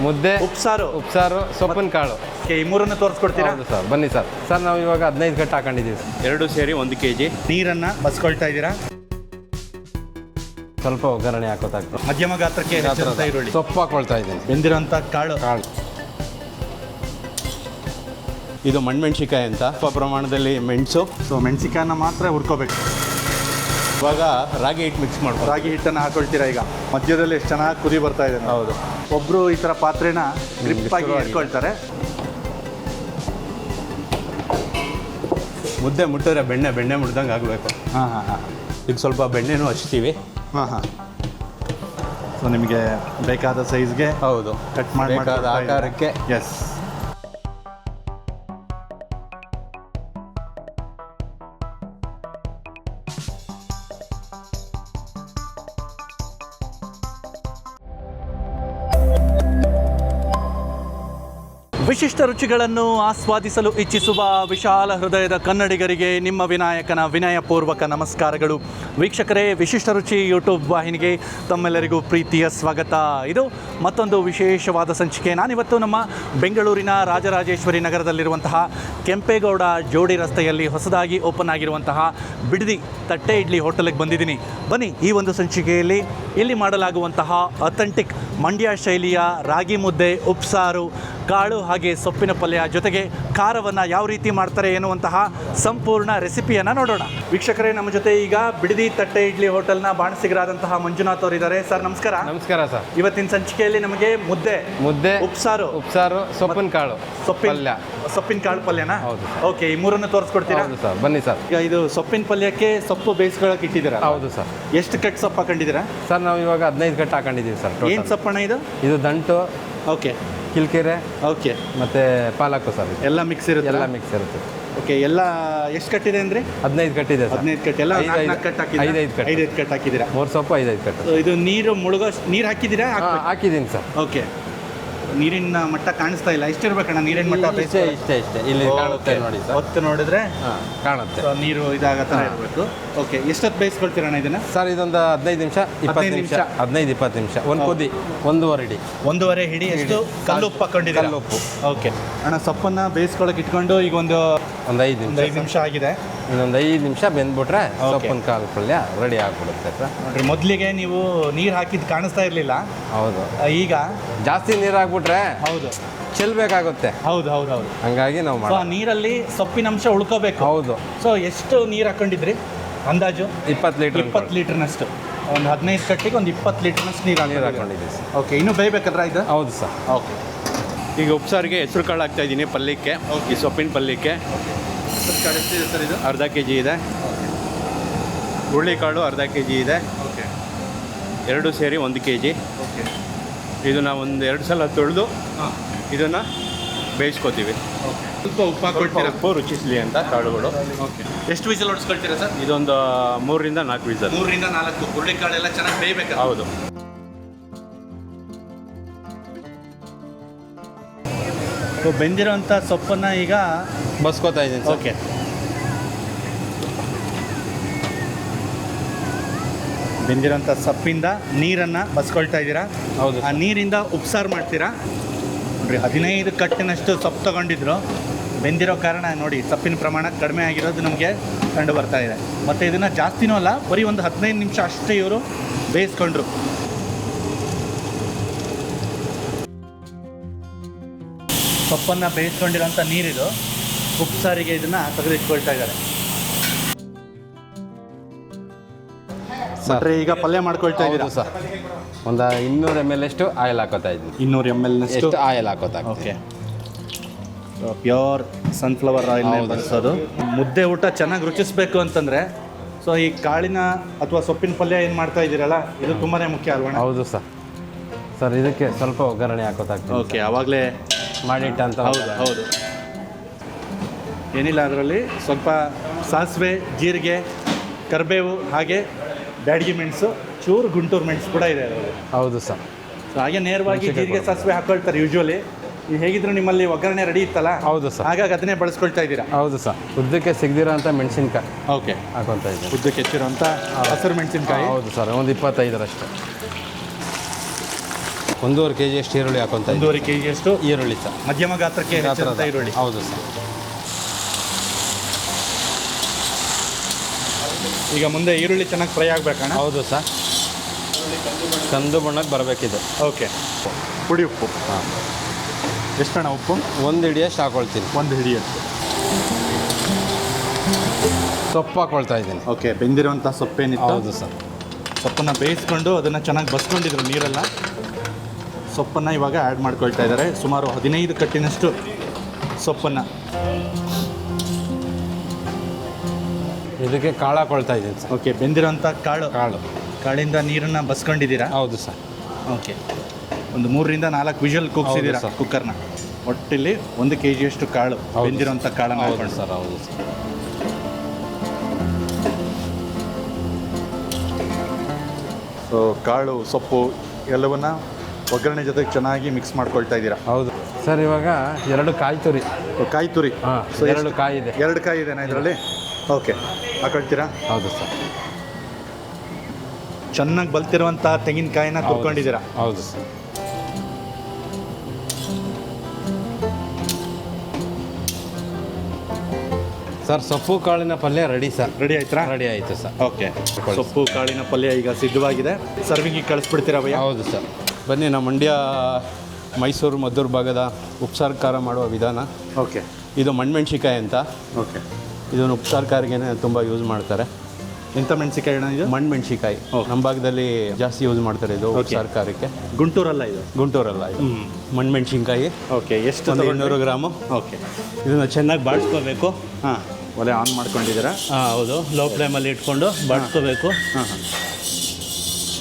ಮುದ್ದೆ, ಉಪ್ಸಾರು, ಸೊಪ್ಪಿನ ಕಾಳು. ಈ ಮೂರನ್ನು ತೋರಿಸ್ಕೊಡ್ತೀರಾ? ಹೌದು ಸರ್, ಬನ್ನಿ ಸರ್. ಸರ್ ನಾವು ಇವಾಗ 15 ಕಟ್ಟು ಹಾಕೊಂಡಿದ್ದೀವಿ ಸರ್. ಎರಡು ಸೇರಿ 1 kg ನೀರನ್ನು ಬಸ್ಕೊಳ್ತಾ ಇದ್ದೀರಾ. ಸ್ವಲ್ಪ ಒಗ್ಗರಣೆ ಹಾಕೋತಾಗ್ತದೆ. ಮಧ್ಯಮ ಗಾತ್ರಕ್ಕೆ ಹೆಚ್ಚಿದಂಥ ಈರುಳ್ಳಿ, ಸೊಪ್ಪು ಹಾಕೊಳ್ತಾ ಇದ್ದೀನಿ. ಬೆಂದಿರೋಂಥ ಕಾಳು. ಇದು ಮಣ್ಮೆಣ್ಸಿಕಾಯಿ ಅಂತ ಸ್ವಲ್ಪ ಪ್ರಮಾಣದಲ್ಲಿ ಮೆಣಸು. ಸೊ ಮೆಣಸಿಕಾಯನ್ನ ಮಾತ್ರ ಹುರ್ಕೋಬೇಕು. ಇವಾಗ ರಾಗಿ ಹಿಟ್ಟು ಮಿಕ್ಸ್ ಮಾಡ್ಬೋದು. ರಾಗಿ ಹಿಟ್ಟನ್ನು ಹಾಕೊಳ್ತೀರಾ. ಈಗ ಮಧ್ಯದಲ್ಲಿ ಎಷ್ಟು ಚೆನ್ನಾಗಿ ಕುದಿ ಬರ್ತಾ ಇದೆ. ಹೌದು. ಒಬ್ಬರು ಈ ಥರ ಪಾತ್ರೆನ ಗ್ರಿಪ್ಪಾಗಿ ಇಟ್ಕೊಳ್ತಾರೆ. ಮುದ್ದೆ ಮುಟ್ಟಿದ್ರೆ ಬೆಣ್ಣೆ ಮುಡ್ದಂಗೆ ಆಗಬೇಕು. ಹಾಂ. ಈಗ ಸ್ವಲ್ಪ ಬೆಣ್ಣೆನೂ ಹಚ್ತೀವಿ. ಹಾಂ. ಸೊ ನಿಮಗೆ ಬೇಕಾದ ಸೈಜ್ಗೆ ಹೌದು, ಕಟ್ ಮಾಡಿ ಬೇಕಾದ ಆಕಾರಕ್ಕೆ. ಎಸ್. ವಿಶಿಷ್ಟ ರುಚಿಗಳನ್ನು ಆಸ್ವಾದಿಸಲು ಇಚ್ಛಿಸುವ ವಿಶಾಲ ಹೃದಯದ ಕನ್ನಡಿಗರಿಗೆ ನಿಮ್ಮ ವಿನಾಯಕನ ವಿನಯಪೂರ್ವಕ ನಮಸ್ಕಾರಗಳು. ವೀಕ್ಷಕರೇ, ವಿಶಿಷ್ಟ ರುಚಿ ಯೂಟ್ಯೂಬ್ ವಾಹಿನಿಗೆ ತಮ್ಮೆಲ್ಲರಿಗೂ ಪ್ರೀತಿಯ ಸ್ವಾಗತ. ಇದು ಮತ್ತೊಂದು ವಿಶೇಷವಾದ ಸಂಚಿಕೆ. ನಾನಿವತ್ತು ನಮ್ಮ ಬೆಂಗಳೂರಿನ ರಾಜರಾಜೇಶ್ವರಿ ನಗರದಲ್ಲಿರುವಂತಹ ಕೆಂಪೇಗೌಡ ಜೋಡಿ ರಸ್ತೆಯಲ್ಲಿ ಹೊಸದಾಗಿ ಓಪನ್ ಆಗಿರುವಂತಹ ಬಿಡದಿ ತಟ್ಟೆ ಇಡ್ಲಿ ಹೋಟೆಲ್ಗೆ ಬಂದಿದ್ದೀನಿ. ಬನ್ನಿ, ಈ ಒಂದು ಸಂಚಿಕೆಯಲ್ಲಿ ಇಲ್ಲಿ ಮಾಡಲಾಗುವಂತಹ ಅಥೆಂಟಿಕ್ ಮಂಡ್ಯ ಶೈಲಿಯ ರಾಗಿ ಮುದ್ದೆ, ಉಪ್ಸಾರು, ಕಾಳು ಹಾಗೆ ಸೊಪ್ಪಿನ ಪಲ್ಯ ಜೊತೆಗೆ ಖಾರವನ್ನು ಯಾವ ರೀತಿ ಮಾಡ್ತಾರೆ ಎನ್ನುವಂತಹ ಸಂಪೂರ್ಣ ರೆಸಿಪಿಯನ್ನು ನೋಡೋಣ. ವೀಕ್ಷಕರೇ, ನಮ್ಮ ಜೊತೆ ಈಗ ಬಿಡದಿ ತಟ್ಟೆ ಇಡ್ಲಿ ಹೋಟೆಲ್ನ ಬಾಣಸಿಗರಾದಂತಹ ಮಂಜುನಾಥ್ ಅವರಿದ್ದಾರೆ. ಸರ್ ನಮಸ್ಕಾರ. ನಮಸ್ಕಾರ ಸರ್. ಇವತ್ತಿನ ಸಂಚಿಕೆಯಲ್ಲಿ ನಮಗೆ ಮುದ್ದೆ, ಉಪ್ಸಾರು, ಸೊಪ್ಪಿನ ಕಾಳು, ಸೊಪ್ಪಿನ ಕಾಳು ಪಲ್ಯನಾ? ಹೌದು. ಓಕೆ, ಈ ಮೂರನ್ನು ತೋರಿಸ್ಕೊಡ್ತೀರಾ? ಹೌದು ಸರ್, ಬನ್ನಿ ಸರ್. ಈಗ ಇದು ಸೊಪ್ಪಿನ ಪಲ್ಯಕ್ಕೆ ಸೊಪ್ಪು ಬೇಯಿಸ್ಕೊಳಕ್ಕೆ ಇಟ್ಟಿದ್ದೀರಾ? ಹೌದು ಸರ್. ಎಷ್ಟು ಕಟ್ ಸೊಪ್ಪು ಹಾಕೊಂಡಿದ್ದೀರಾ? ಸರ್ ನಾವು ಇವಾಗ 15 ಕಟ್ಟು ಹಾಕೊಂಡಿದ್ದೀವಿ ಸರ್. ಏನು ಸೊಪ್ಪಣ್ಣ ಇದು? ಇದು ದಂಟು, ಓಕೆ, ಕಿಲ್ಕೆರೆ, ಓಕೆ, ಮತ್ತೆ ಪಾಲಕು ಸರ್. ಎಲ್ಲ ಮಿಕ್ಸ್ ಇರುತ್ತೆ? ಎಲ್ಲ ಮಿಕ್ಸ್ ಇರುತ್ತೆ. ಓಕೆ, ಎಲ್ಲ ಎಷ್ಟು ಕಟ್ಟಿದೆ ಅಂದರೆ? 15 ಕಟ್ಟಿದೆ ಸರ್. 15 ಕಟ್. ಎಲ್ಲ 4 ಕಟ್ ಹಾಕಿದ್ದೀರಾ? 5 ಕಟ್ ಹಾಕಿದ್ದೀರಾ? 3 ಸೊಪ್ಪು 5 ಕಟ್ಟು. ಇದು ನೀರು ನೀರು ಹಾಕಿದ್ದೀರಾ? ಹಾಕಿದ್ದೀನಿ ಸರ್. ಓಕೆ, ನೀರಿನ ಮಟ್ಟ ಕಾಣಿಸ್ತಾ ಇಲ್ಲ. ಎಷ್ಟಿರ್ಬೇಕಣ್ಣ ನೀರಿನ ಮಟ್ಟ? ಇಷ್ಟೇ ಇಲ್ಲಿ ಕಾಣುತ್ತೆ ನೋಡಿ ಸರ್. ಹೊತ್ತು ನೋಡಿದ್ರೆ ಕಾಣುತ್ತೆ. ನೀರು ಇದಾಗ ಥರ ಇರಬೇಕು. ಓಕೆ, ಎಷ್ಟೊತ್ತು ಬೇಯಿಸ್ಕೊಳ್ತೀರಣ್ಣ ಇದನ್ನ? ಸರ್ ಇದೊಂದು 15 ನಿಮಿಷ 20 ನಿಮಿಷ 15-20 ನಿಮಿಷ. ಒಂದು ಕುದಿ 1.5 ಹಿಡಿ. 1.5 ಹಿಡಿ. ಎಷ್ಟು ಕಲ್ಲು ಉಪ್ಪು ಹಾಕೊಂಡಿದ್ದೀರಾ? ಕಲ್ಲು ಉಪ್ಪು. ಓಕೆ ಅಣ್ಣ, ಸೊಪ್ಪನ್ನು ಬೇಯಿಸ್ಕೊಳಕ್ಕೆ ಇಟ್ಕೊಂಡು ಈಗ ಒಂದು 5 ನಿಮಿಷ ಆಗಿದೆ. ಇನ್ನೊಂದು 5 ನಿಮಿಷ ಬೆಂದ್ಬಿಟ್ರೆ ಸೊಪ್ಪಿನ ಕಾಳು ಪಲ್ಯ ರೆಡಿ ಆಗಿಬಿಡುತ್ತೆ ಸರ್. ನೋಡ್ರಿ, ಮೊದಲಿಗೆ ನೀವು ನೀರು ಹಾಕಿದ್ದು ಕಾಣಿಸ್ತಾ ಇರಲಿಲ್ಲ. ಹೌದು. ಈಗ ಜಾಸ್ತಿ ನೀರು ಹಾಕ್ಬಿಟ್ರೆ ಹೌದು ಚೆಲ್ಬೇಕಾಗುತ್ತೆ. ಹೌದು. ಹಂಗಾಗಿ ನಾವು ಸೊ ನೀರಲ್ಲಿ ಸೊಪ್ಪಿನ ಅಂಶ ಉಳ್ಕೋಬೇಕು. ಹೌದು. ಸೊ ಎಷ್ಟು ನೀರು ಹಾಕೊಂಡಿದ್ರಿ ಅಂದಾಜು? 20 ಲೀಟರ್. 20 ಲೀಟರ್ನಷ್ಟು. ಒಂದು 15 ಕಟ್ಟಿಗೆ ಒಂದು 20 ಲೀಟರ್ನಷ್ಟು ನೀರು ಹಾಕೊಂಡಿದ್ದೀವಿ ಸರ್. ಓಕೆ, ಇನ್ನೂ ಬೇಯಬೇಕಂದ್ರೆ ಇದು? ಹೌದು ಸರ್. ಓಕೆ, ಈಗ ಉಪ್ಸಾರಿಗೆ ಹೆಸರು ಕಾಳು ಹಾಕ್ತಾ ಇದ್ದೀನಿ ಪಲ್ಯಕ್ಕೆ. ಈ ಸೊಪ್ಪಿನ ಪಲ್ಯಕ್ಕೆ ಎಷ್ಟಿದೆ ಸರ್ ಇದು? ಅರ್ಧ kg ಇದೆ. ಹುರುಳಿಕಾಳು ಅರ್ಧ kg ಇದೆ. ಓಕೆ, ಎರಡು ಸೇರಿ 1 kg. ಓಕೆ, ಇದನ್ನು ಒಂದು 2 ಸಲ ತೊಳೆದು ಇದನ್ನು ಬೇಯಿಸ್ಕೊತೀವಿ. ಓಕೆ, ಸ್ವಲ್ಪ ಉಪ್ಪು ಹಾಕೊಳ್ತೀರಾ? ಉಪ್ಪು ರುಚಿಸಲಿ ಅಂತ ಕಾಳುಗಳು. ಓಕೆ, ಎಷ್ಟು ವಿಸಲ್ ಹೊಡ್ಸ್ಕೊಳ್ತೀರಾ ಸರ್? ಇದೊಂದು 3ರಿಂದ 4 ವಿಸಲ್. 3ರಿಂದ 4. ಹುರುಳಿಕಾಳೆಲ್ಲ ಚೆನ್ನಾಗಿ ಬೇಯಬೇಕು. ಹೌದು. ಬೆಂದಿರೋಂಥ ಸೊಪ್ಪನ್ನು ಈಗ ಬಸ್ಕೋತಾ ಇದ್ದೀನಿ ಸರ್. ಓಕೆ, ಬೆಂದಿರೋಂಥ ಸೊಪ್ಪಿಂದ ನೀರನ್ನು ಬಸ್ಕೊಳ್ತಾ ಇದ್ದೀರಾ? ಹೌದು. ಆ ನೀರಿಂದ ಉಪ್ಸಾರು ಮಾಡ್ತೀರಾ? ನೋಡಿರಿ, 15 ಕಟ್ಟಿನಷ್ಟು ಸೊಪ್ಪು ತೊಗೊಂಡಿದ್ರು. ಬೆಂದಿರೋ ಕಾರಣ ನೋಡಿ ಸೊಪ್ಪಿನ ಪ್ರಮಾಣ ಕಡಿಮೆ ಆಗಿರೋದು ನಮಗೆ ಕಂಡು ಬರ್ತಾ ಇದೆ. ಮತ್ತು ಇದನ್ನು ಜಾಸ್ತಿನೂ ಅಲ್ಲ, ಬರೀ ಒಂದು 15 ನಿಮಿಷ ಅಷ್ಟೇ ಇವರು ಬೇಯಿಸ್ಕೊಂಡ್ರು. ಸೊಪ್ಪನ್ನು ಬೇಯಿಸ್ಕೊಂಡಿರೋಂಥ ನೀರಿದು. ಉಪ್ಸಾರಿಗೆ ಇದನ್ನು ತೆಗೆದಿಟ್ಕೊಳ್ತಾ ಇದ್ದಾರೆ. ಸರ್ ಈಗ ಪಲ್ಯ ಮಾಡ್ಕೊಳ್ತಾ ಇದ್ದೀರಾ ಸರ್? ಒಂದು 200 ml ಅಷ್ಟು ಆಯಿಲ್ ಹಾಕೋತಾ ಇದ್ದೀನಿ. 200 ml ನಷ್ಟು ಆಯಿಲ್ ಹಾಕೋತಾ. ಓಕೆ, ಪ್ಯೂರ್ ಸನ್ಫ್ಲವರ್ ಆಯಿಲ್ ಬಳಸೋದು. ಮುದ್ದೆ ಊಟ ಚೆನ್ನಾಗಿ ರುಚಿಸಬೇಕು ಅಂತಂದರೆ ಸೊ ಈ ಕಾಳಿನ ಅಥವಾ ಸೊಪ್ಪಿನ ಪಲ್ಯ ಏನು ಮಾಡ್ತಾ ಇದ್ದೀರಲ್ಲ, ಇದು ತುಂಬಾ ಮುಖ್ಯ ಅಲ್ವಣ? ಹೌದು ಸರ್. ಸರ್ ಇದಕ್ಕೆ ಸ್ವಲ್ಪ ಒಗ್ಗರಣೆ ಹಾಕೋತಾ. ಓಕೆ, ಆವಾಗಲೇ ಮಾಡಿಟ್ಟ ಅಂತ. ಹೌದು. ಏನಿಲ್ಲ, ಅದರಲ್ಲಿ ಸ್ವಲ್ಪ ಸಾಸಿವೆ, ಜೀರಿಗೆ, ಕರಿಬೇವು ಹಾಗೆ ಬ್ಯಾಡಗಿ ಮೆಣಸು, ಚೂರು ಗುಂಟೂರು ಮೆಣಸು ಕೂಡ ಇದೆ ಅದರಲ್ಲಿ. ಹೌದು ಸರ್. ಸೊ ಹಾಗೆ ನೇರವಾಗಿ ಜೀರಿಗೆ ಸಾಸಿವೆ ಹಾಕೊಳ್ತಾರೆ ಯೂಶ್ವಲಿ. ಈಗ ಹೇಗಿದ್ರು ನಿಮ್ಮಲ್ಲಿ ಒಗ್ಗರಣೆ ರೆಡಿ ಇತ್ತಲ್ಲ? ಹೌದು ಸರ್. ಹಾಗಾಗಿ ಅದನ್ನೇ ಬಳಸ್ಕೊಳ್ತಾ ಇದ್ದೀರಾ? ಹೌದು ಸರ್. ಉದ್ದಕ್ಕೆ ಸಿಗದಿರೋ ಅಂತ ಮೆಣಸಿನ್ಕಾಯಿ ಓಕೆ ಹಾಕೊತಾ ಇದ್ದೀನಿ. ಉದ್ದಕ್ಕೆ ಹೆಚ್ಚಿರೋಂಥ ಹಸಿರು ಮೆಣಸಿನ್ಕಾಯಿ. ಹೌದು ಸರ್, ಒಂದು 25 ಅಷ್ಟೇ. 1.5 kg ಅಷ್ಟು ಈರುಳ್ಳಿ ಹಾಕೊಂತ ಇದ್ದೀನಿ. 1.5 kg ಅಷ್ಟು ಈರುಳ್ಳಿ ಸರ್. ಮಧ್ಯಮ ಗಾತ್ರಕ್ಕೆ ಹೆಚ್ಚಿದಂಥ ಈರುಳ್ಳಿ. ಹೌದು ಸರ್. ಈಗ ಮುಂದೆ ಈರುಳ್ಳಿ ಚೆನ್ನಾಗಿ ಫ್ರೈ ಆಗಬೇಕಣ್ಣ. ಹೌದು ಸರ್. ಕಂದು ಬಣ್ಣಕ್ಕೆ ಬರಬೇಕಿದೆ. ಓಕೆ. ಪುಡಿ ಉಪ್ಪು. ಹಾಂ. ಎಷ್ಟಣ್ಣ ಉಪ್ಪು? 1 ಹಿಡಿಯಷ್ಟು ಹಾಕೊಳ್ತೀನಿ. 1 ಹಿಡಿಯಷ್ಟು. ಸೊಪ್ಪು ಹಾಕೊಳ್ತಾ ಇದ್ದೀನಿ. ಓಕೆ. ಬೆಂದಿರುವಂಥ ಸೊಪ್ಪೇನಿತ್ತು. ಹೌದು ಸರ್. ಸೊಪ್ಪನ್ನು ಬೇಯಿಸ್ಕೊಂಡು ಅದನ್ನು ಚೆನ್ನಾಗಿ ಬಸ್ಕೊಂಡಿದ್ರು ನೀರೆಲ್ಲ. ಸೊಪ್ಪನ್ನು ಇವಾಗ ಆ್ಯಡ್ ಮಾಡ್ಕೊಳ್ತಾ ಇದ್ದಾರೆ. ಸುಮಾರು 15 ಕಟ್ಟಿನಷ್ಟು ಸೊಪ್ಪನ್ನು. ಇದಕ್ಕೆ ಕಾಳು ಹಾಕೊಳ್ತಾ ಇದ್ದೀನಿ ಸರ್. ಓಕೆ. ಬೆಂದಿರೋಂಥ ಕಾಳು. ಕಾಳಿಂದ ನೀರನ್ನು ಬಸ್ಕೊಂಡಿದ್ದೀರಾ? ಹೌದು ಸರ್. ಓಕೆ. ಒಂದು 3 ರಿಂದ 4 ವಿಷಲ್ ಕೂಗಿಸಿದ್ದೀರಾ ಸರ್ ಕುಕ್ಕರ್ನ. ಒಟ್ಟಿಲ್ಲಿ 1 kg ಅಷ್ಟು ಕಾಳು, ಬೆಂದಿರೋಂಥ ಕಾಳನ್ನು ಹೌದು ಹಾಕೊಂಡು. ಸರ್. ಹೌದು ಸರ್. ಸೊ ಕಾಳು ಸೊಪ್ಪು ಎಲ್ಲವನ್ನ ಒಗ್ಗರಣೆ ಜೊತೆಗೆ ಚೆನ್ನಾಗಿ ಮಿಕ್ಸ್ ಮಾಡ್ಕೊಳ್ತಾ ಇದ್ದೀರಾ? ಹೌದು ಸರ್. ಇವಾಗ 2 ಕಾಯಿ ತುರಿ. ಕಾಯಿ ತುರಿ. ಹಾಂ. ಸೊ 2 ಕಾಯಿ ಇದೆ. 2 ಕಾಯಿ ಇದೆನಾ ಇದರಲ್ಲಿ? ಓಕೆ. ಹಾಕೊಳ್ತೀರಾ? ಹೌದು ಸರ್. ಚೆನ್ನಾಗಿ ಬಲ್ತಿರುವಂತಹ ತೆಂಗಿನಕಾಯಿನ ತುರ್ಕೊಂಡಿದ್ದೀರಾ? ಹೌದು ಸರ್. ಸರ್ ಸೊಪ್ಪು ಕಾಳಿನ ಪಲ್ಯ ರೆಡಿ ಸರ್. ರೆಡಿ ಆಯ್ತಾ? ರೆಡಿ ಆಯಿತು ಸರ್. ಓಕೆ. ಸೊಪ್ಪು ಕಾಳಿನ ಪಲ್ಯ ಈಗ ಸಿದ್ಧವಾಗಿದೆ. ಸರ್ವಿಂಗಿಗೆ ಕಳಿಸ್ಬಿಡ್ತೀರಾ ಭಯ್ಯ? ಹೌದು ಸರ್. ಬನ್ನಿ, ನಮ್ಮ ಮಂಡ್ಯ ಮೈಸೂರು ಮದ್ದೂರು ಭಾಗದ ಉಪ್ಸಾರು ಖಾರ ಮಾಡುವ ವಿಧಾನ. ಓಕೆ. ಇದು ಮಣ್ಮೆಣ್ಸಿಕಾಯಿ ಅಂತ. ಓಕೆ. ಇದನ್ನು ಉಪ್ಸಾರು ಖಾರಿಗೆ ತುಂಬ ಯೂಸ್ ಮಾಡ್ತಾರೆ. ಎಂಥ ಮೆಣಸಿಕಾಯಿ ಅಣ್ಣ ಇದು? ಮಣ್ಮೆಣ್ಸಿಕಾಯಿ. ನಮ್ಮ ಭಾಗದಲ್ಲಿ ಜಾಸ್ತಿ ಯೂಸ್ ಮಾಡ್ತಾರೆ ಇದು ಉಪ್ಸಾರು ಖಾರಕ್ಕೆ. ಗುಂಟೂರಲ್ಲ ಇದು? ಗುಂಟೂರಲ್ಲ ಇದು. ಮಣ್ಮೆಣ್ಸಿನ್ಕಾಯಿ. ಓಕೆ. ಎಷ್ಟು? 200 ಗ್ರಾಮು. ಓಕೆ. ಇದನ್ನು ಚೆನ್ನಾಗಿ ಬಾಡಿಸ್ಕೋಬೇಕು. ಹಾಂ. ಒಲೆ ಆನ್ ಮಾಡ್ಕೊಂಡಿದ್ದೀರಾ? ಹಾಂ ಹೌದು. ಲೋ ಫ್ಲೇಮಲ್ಲಿ ಇಟ್ಕೊಂಡು ಬಾಡಿಸ್ಕೋಬೇಕು. ಹಾಂ ಹಾಂ.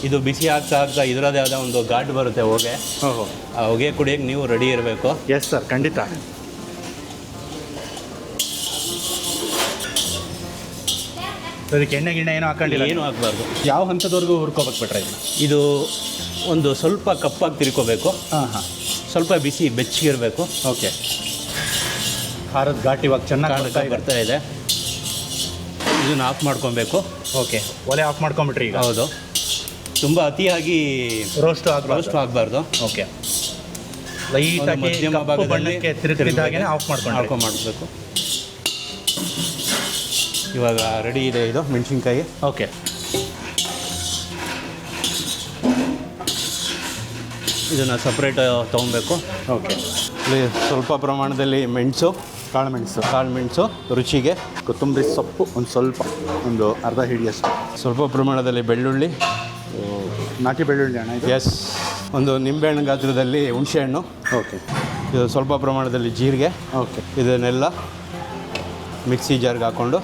ಇದು ಬಿಸಿ ಆಗ್ತಾ ಆಗ್ತಾ ಇದರದೇ ಆದ ಒಂದು ಘಾಟ್ ಬರುತ್ತೆ ಹೊಗೆ. ಓಹೋ. ಆ ಹೊಗೆ ಕುಡಿಯೋಕ್ಕೆ ನೀವು ರೆಡಿ ಇರಬೇಕು. ಎಸ್ ಸರ್, ಖಂಡಿತ. ಅದಕ್ಕೆ ಎಣ್ಣೆ ಗಿಣ್ಣೆ ಏನೂ ಹಾಕೊಂಡಿಲ್ಲ? ಏನು ಹಾಕಬಾರ್ದು. ಯಾವ ಹಂತದವರೆಗೂ ಹುರ್ಕೋಬೇಕು ಬಿಟ್ರೆ ಇದನ್ನ? ಇದು ಒಂದು ಸ್ವಲ್ಪ ಕಪ್ಪಾಗಿ ತಿರ್ಕೋಬೇಕು. ಹಾಂ ಹಾಂ. ಸ್ವಲ್ಪ ಬಿಸಿ ಬೆಚ್ಚಗಿರಬೇಕು. ಓಕೆ. ಖಾರದ ಘಾಟ್ ಇವಾಗ ಚೆನ್ನಾಗಿ ಬರ್ತಾ ಇದೆ. ಇದನ್ನು ಆಫ್ ಮಾಡ್ಕೊಬೇಕು. ಓಕೆ. ಒಲೆ ಆಫ್ ಮಾಡ್ಕೊಂಬಿಟ್ರಿ ಈಗ? ಹೌದು. ತುಂಬ ಅತಿಯಾಗಿ ರೋಸ್ಟ್ ಆಗಬಾರ್ದು. ಓಕೆ. ಲೈಟಾಗಿ ಮಧ್ಯಮ ಭಾಗಕ್ಕೆ ತಿರುಗಿದಾಗೆ ಆಫ್ ಮಾಡಬೇಕು. ಇವಾಗ ರೆಡಿ ಇದೆ ಇದು ಮೆಣಸಿನ್ಕಾಯಿ. ಓಕೆ. ಇದನ್ನು ಸಪ್ರೇಟ್ ತೊಗೊಬೇಕು. ಓಕೆ. ಇಲ್ಲಿ ಸ್ವಲ್ಪ ಪ್ರಮಾಣದಲ್ಲಿ ಮೆಣಸು, ಕಾಳು ಮೆಣಸು ರುಚಿಗೆ, ಕೊತ್ತಂಬರಿ ಸೊಪ್ಪು ಒಂದು ಅರ್ಧ ಹಿಡಿಯಷ್ಟು, ಸ್ವಲ್ಪ ಪ್ರಮಾಣದಲ್ಲಿ ಬೆಳ್ಳುಳ್ಳಿ, ನಾಟಿ ಬೆಳ್ಳುಳ್ಳಿ ಅಣ್ಣ ಇದು? ಎಸ್. ಒಂದು ನಿಂಬೆಹಣ್ಣು ಗಾತ್ರದಲ್ಲಿ ಹುಣಸೆಹಣ್ಣು. ಓಕೆ. ಇದು ಸ್ವಲ್ಪ ಪ್ರಮಾಣದಲ್ಲಿ ಜೀರಿಗೆ. ಓಕೆ. ಇದನ್ನೆಲ್ಲ ಮಿಕ್ಸಿ ಜಾರ್ಗೆ ಹಾಕ್ಕೊಂಡು